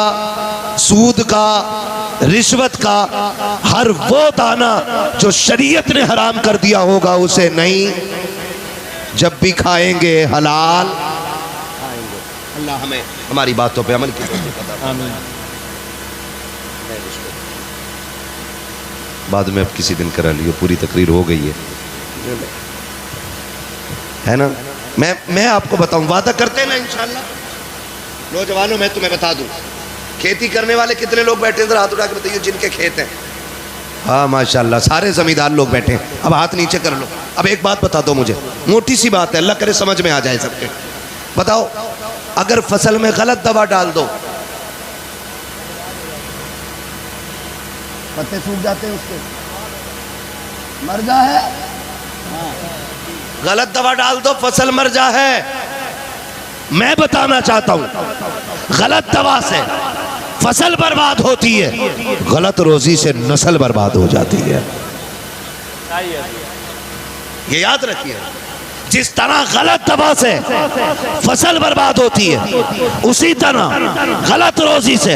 सूद का, रिश्वत का हर वो दाना जो शरीयत ने हराम कर दिया होगा उसे नहीं, जब भी खाएंगे हलाल खाएंगे। अल्लाह हमें हमारी बातों पे अमल कीजिए। आमीन। बाद में अब किसी दिन करा लियो, पूरी तकरीर हो गई है ना। मैं आपको बताऊं, वादा करते हैं ना इंशाअल्लाह। नौजवानों मैं तुम्हें बता दूं, खेती करने वाले कितने लोग बैठे हैं, हाथ उठा के बताइए जिनके खेत हैं। हाँ माशाल्लाह, सारे जमींदार लोग बैठे हैं। अब हाथ नीचे कर लो। अब एक बात बता दो मुझे, मोटी सी बात है, अल्लाह करे समझ में आ जाए सबके। बताओ, अगर फसल में गलत दवा डाल दो, पत्ते सूख जाते हैं, उसके मर जा है। गलत दवा डाल दो, फसल मर जा है। मैं बताना चाहता हूं, गलत दवा से फसल बर्बाद होती है, गलत रोजी से नस्ल बर्बाद हो जाती है। ये याद रखिए, जिस तरह गलत दवा से फसल बर्बाद होती है, उसी तरह गलत रोजी से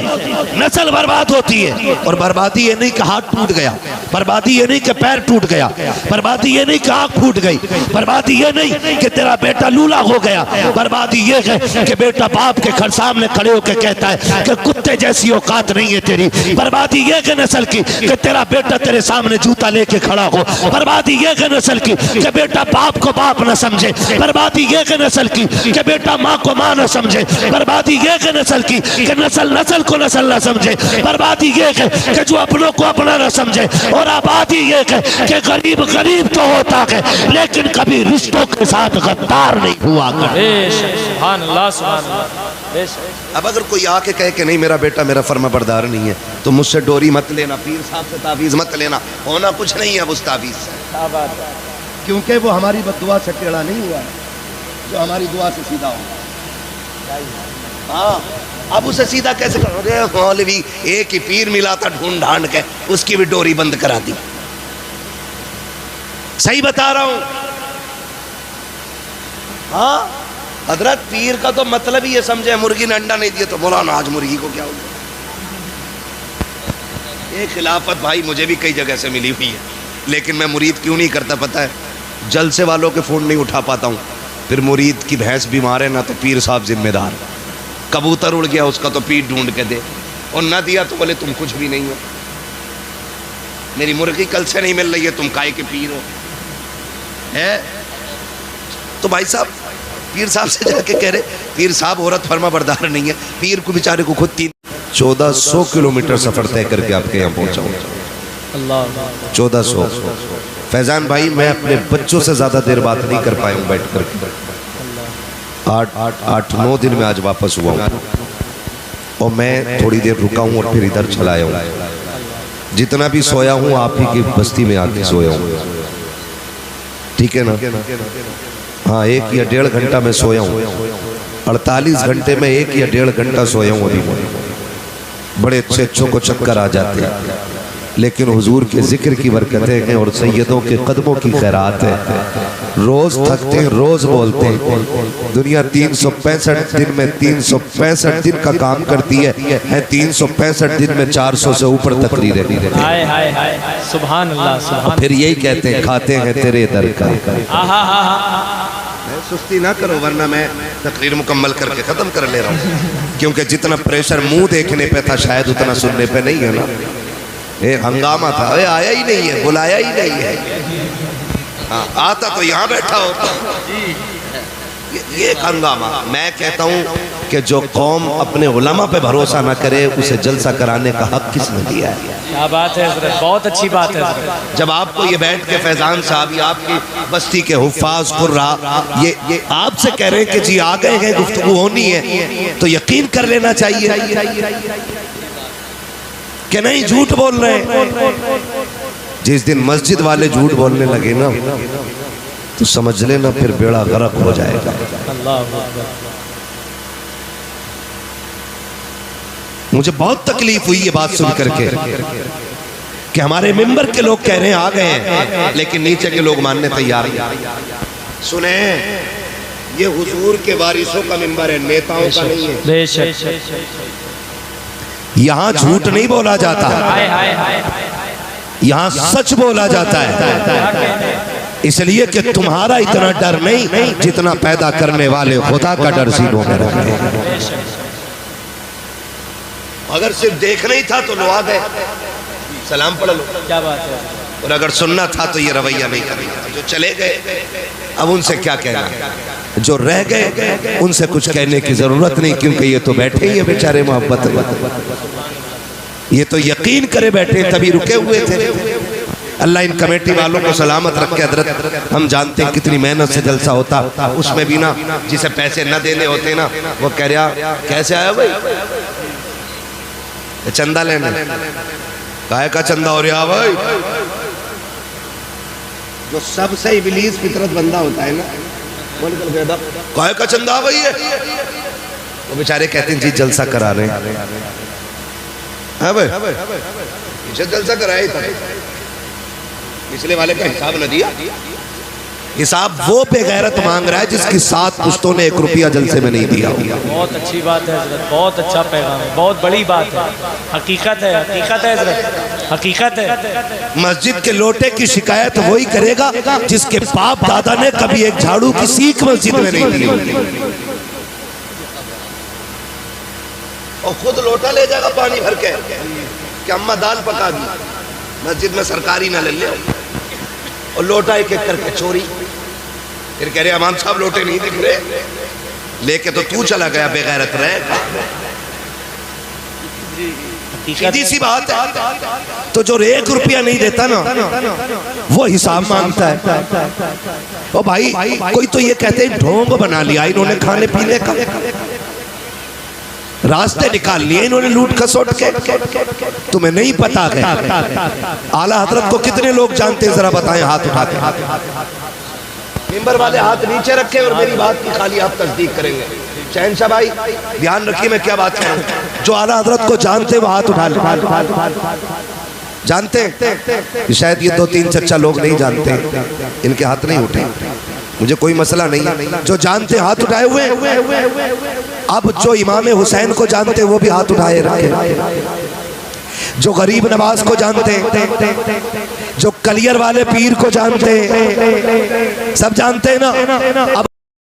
नस्ल बर्बाद होती है। और बर्बादी ये नहीं कि हाथ टूट गया, बर्बादी ये नहीं कि पैर टूट गया, बर्बादी ये नहीं कि आँख फूट गई, बर्बादी ये नहीं कि तेरा बेटा लूला हो गया, बर्बादी ये है कि बेटा बाप के घर सामने खड़े होकर कहता है कि कुत्ते जैसी औकात नहीं है तेरी। बर्बादी ये कि नस्ल की कि तेरा बेटा तेरे सामने जूता लेके खड़ा हो। बर्बादी ये कि नस्ल की कि बेटा बाप को बाप न समझे। बर्बादी ये कि नस्ल की कि बेटा माँ को माँ न समझे। बर्बादी ये कि नस्ल की कि नस्ल नस्ल को नस्ल न समझे। बर्बादी ये कि जो अपनों को अपना न समझे। और आबादी ये कि गरीब गरीब तो होता है लेकिन कभी रिश्तों के साथ गद्दार नहीं हुआ करे। सुभान अल्लाह, सुभान अल्लाह। अब अगर कोई आके कहे कि नहीं मेरा बेटा मेरा फर्मा बरदार नहीं है, तो मुझसे डोरी मत लेना, पीर साहब से तावीज़ मत लेना, होना कुछ नहीं है उस तावीज़ से, क्योंकि वो हमारी बद्दुआ से टेढ़ा नहीं हुआ है, जो हमारी दुआ से सीधा हो। हाँ, अब उसे सीधा कैसे करो? अरे मौलवी एक ही पीर मिला था ढूंढ ढांड के, उसकी भी डोरी बंद करा दी। सही बता रहा हूं। हाँ, हजरत पीर का तो मतलब ही ये समझे, मुर्गी ने अंडा नहीं दिया तो बोला ना आज मुर्गी को क्या हो गया। ये खिलाफत भाई मुझे भी कई जगह से मिली हुई है, लेकिन मैं मुरीद क्यों नहीं करता पता है? जलसे वालों के फ़ोन नहीं उठा पाता हूँ। फिर मुरीद की भैंस बीमार है ना, तो पीर साहब जिम्मेदार। कबूतर उड़ गया उसका तो पीर ढूंढ के दे, और ना दिया तो बोले तुम कुछ भी नहीं हो, मेरी मुर्गी कल से नहीं मिल रही है, तुम काहे के पीर हो है? तो भाई साहब पीर साहब से जाके कह रहे, पीर साहब औरत फर्मा बरदार नहीं है। पीर को बेचारे को खुद 1400 किलोमीटर सफ़र तय करके आपके यहाँ पहुँचा हूँ। 1400। फैजान भाई मैं अपने बच्चों से ज़्यादा देर बात नहीं कर पाया हूँ बैठ कर। 8-9 दिन में आज वापस हुआ हूँ, और मैं थोड़ी देर रुका हूँ और फिर इधर चला आया हूँ। जितना भी सोया हूँ आप ही की बस्ती में आके सोया हूँ, ठीक है ना? हाँ, 1 या 1.5 घंटा मैं सोया हूँ। 48 घंटे में 1 या 1.5 घंटा सोया हूँ। अभी बड़े अच्छों को चक्कर आ जाते हैं, लेकिन हुजूर के जिक्र की बरकतें हैं और सैयदों के कदमों की खैरात है। रोज थकते हैं, रोज बोलते हैं। दुनिया 365 दिन में 365 दिन का काम करती है, 365 दिन में 400 से ऊपर तकरीरें। हाय हाय हाय, सुभान अल्लाह, सुभान। फिर यही कहते हैं खाते हैं तेरे दर का। सुस्ती ना करो वरना मैं तकरीर मुकम्मल करके ख़त्म कर ले रहा हूँ, क्योंकि जितना प्रेशर मुंह देखने पे था शायद उतना सुनने पे नहीं है ना। एक हंगामा था, अरे आया ही नहीं है, बुलाया ही नहीं है। हाँ, आता तो यहाँ बैठा होता। ये एक हंगामा। मैं कहता हूँ कि जो कौम अपने उलमा पे भरोसा न करे उसे जलसा कराने का हक किसने दिया है? क्या बात है हज़रत, बहुत अच्छी बात है हज़रत। जब आपको ये बैठ के फैजान साहब या आपकी बस्ती के हुफ्फाज कुर्रा ये आपसे कह रहे हैं कि जी आ गए हैं, गुफ्तगू होनी है, तो यकीन कर लेना चाहिए कि नहीं झूठ बोल रहे हैं। जिस दिन मस्जिद वाले झूठ बोलने लगे ना तो समझ लेना फिर बेड़ा गर्क हो जाएगा। अल्लाह अकबर। मुझे बहुत तकलीफ हुई ये बात सुन करके कि हमारे मिंबर के लोग कह रहे हैं आ गए हैं, लेकिन नीचे के लोग मानने तैयार नहीं। सुने, ये हुजूर के वारिसों का मिंबर है, नेताओं का नहीं है। बेशक यहाँ झूठ नहीं बोला जाता, यहाँ सच बोला जाता है। इसलिए कि तुम्हारा इतना डर नहीं जितना पैदा करने वाले खुदा का डर सीनों में रखे। अगर सिर्फ देखना ही था तो लो आ गए, सलाम पढ़ लो, क्या बात है। और अगर सुनना था तो ये रवैया नहीं करना। जो चले गए अब उनसे क्या कहना, जो रह गए उनसे कुछ कहने की जरूरत नहीं, क्योंकि ये तो बैठे ही है बेचारे मोहब्बत में, ये तो यकीन करे बैठे तभी रुके हुए थे। अल्लाह इन कमेटी वालों को सलामत रखे। हजरत हम जानते हैं कितनी मेहनत से जलसा होता, उसमें भी ना जिसे पैसे न देने होते ना वो कह रहा कैसे आया भाई, चंदा लेने, काहे का चंदा हो रहा भाई। जो सबसे इबलीस फितरत बंदा होता है ना, काहे का चंदा भाई है, वो बेचारे कहते हैं जी जलसा करा रहे हैं। हाँ भाई पीछे जलसा कराया था, पिछले वाले का हिसाब न दिया। हिसाब वो बेगैरत मांग रहा है जिसकी 7 पुश्तों ने 1 रुपया जलसे में नहीं दिया। बहुत अच्छी बात है हज़रत, बहुत अच्छा पैगाम है, बहुत बड़ी बात है, हकीकत है, हकीकत है हज़रत, हकीकत है। मस्जिद के लोटे की शिकायत वही करेगा जिसके बाप दादा ने कभी एक झाड़ू की सीख मस्जिद में नहीं दी, और खुद लोटा ले जाएगा पानी भर के कि अम्मा दाल पका दी, मस्जिद में सरकारी ना ले ले, और लोटा एक एक करके चोरी। फिर कह रहे इमाम साहब लोटे नहीं दिख रहे, लेके तो तू चला गया बेगैरत रह। सीधी सी बात है। तो जो 1 रुपया नहीं देता ना वो हिसाब मांगता है। ओ भाई कोई तो ये कहते हैं ढोंग बना लिया इन्होंने खाने पीने का, रास्ते निकाल लिए इन्होंने लूट खसोट के। तुम्हें नहीं पता है आला हजरत को कितने लोग जानते हैं, जरा बताएं हाथ उठा के। मिंबर वाले हाथ नीचे रखे और मेरी बात की खाली आप तस्दीक करेंगे। शहंशाह भाई ध्यान रखिए मैं क्या बात करूं, जो आला हजरत को जानते वो हाथ उठा ले। जानते शायद ये 2-3 चच्चा लोग नहीं जानते, इनके हाथ नहीं उठे, मुझे कोई मसला नहीं। जो जानते हाथ उठाए हुए, अब जो इमाम हुसैन को जानते वो भी हाथ उठाए रखे, जो गरीब नवाज को जानते, जो कलियर वाले पीर को जानते, सब जानते हैं ना। अब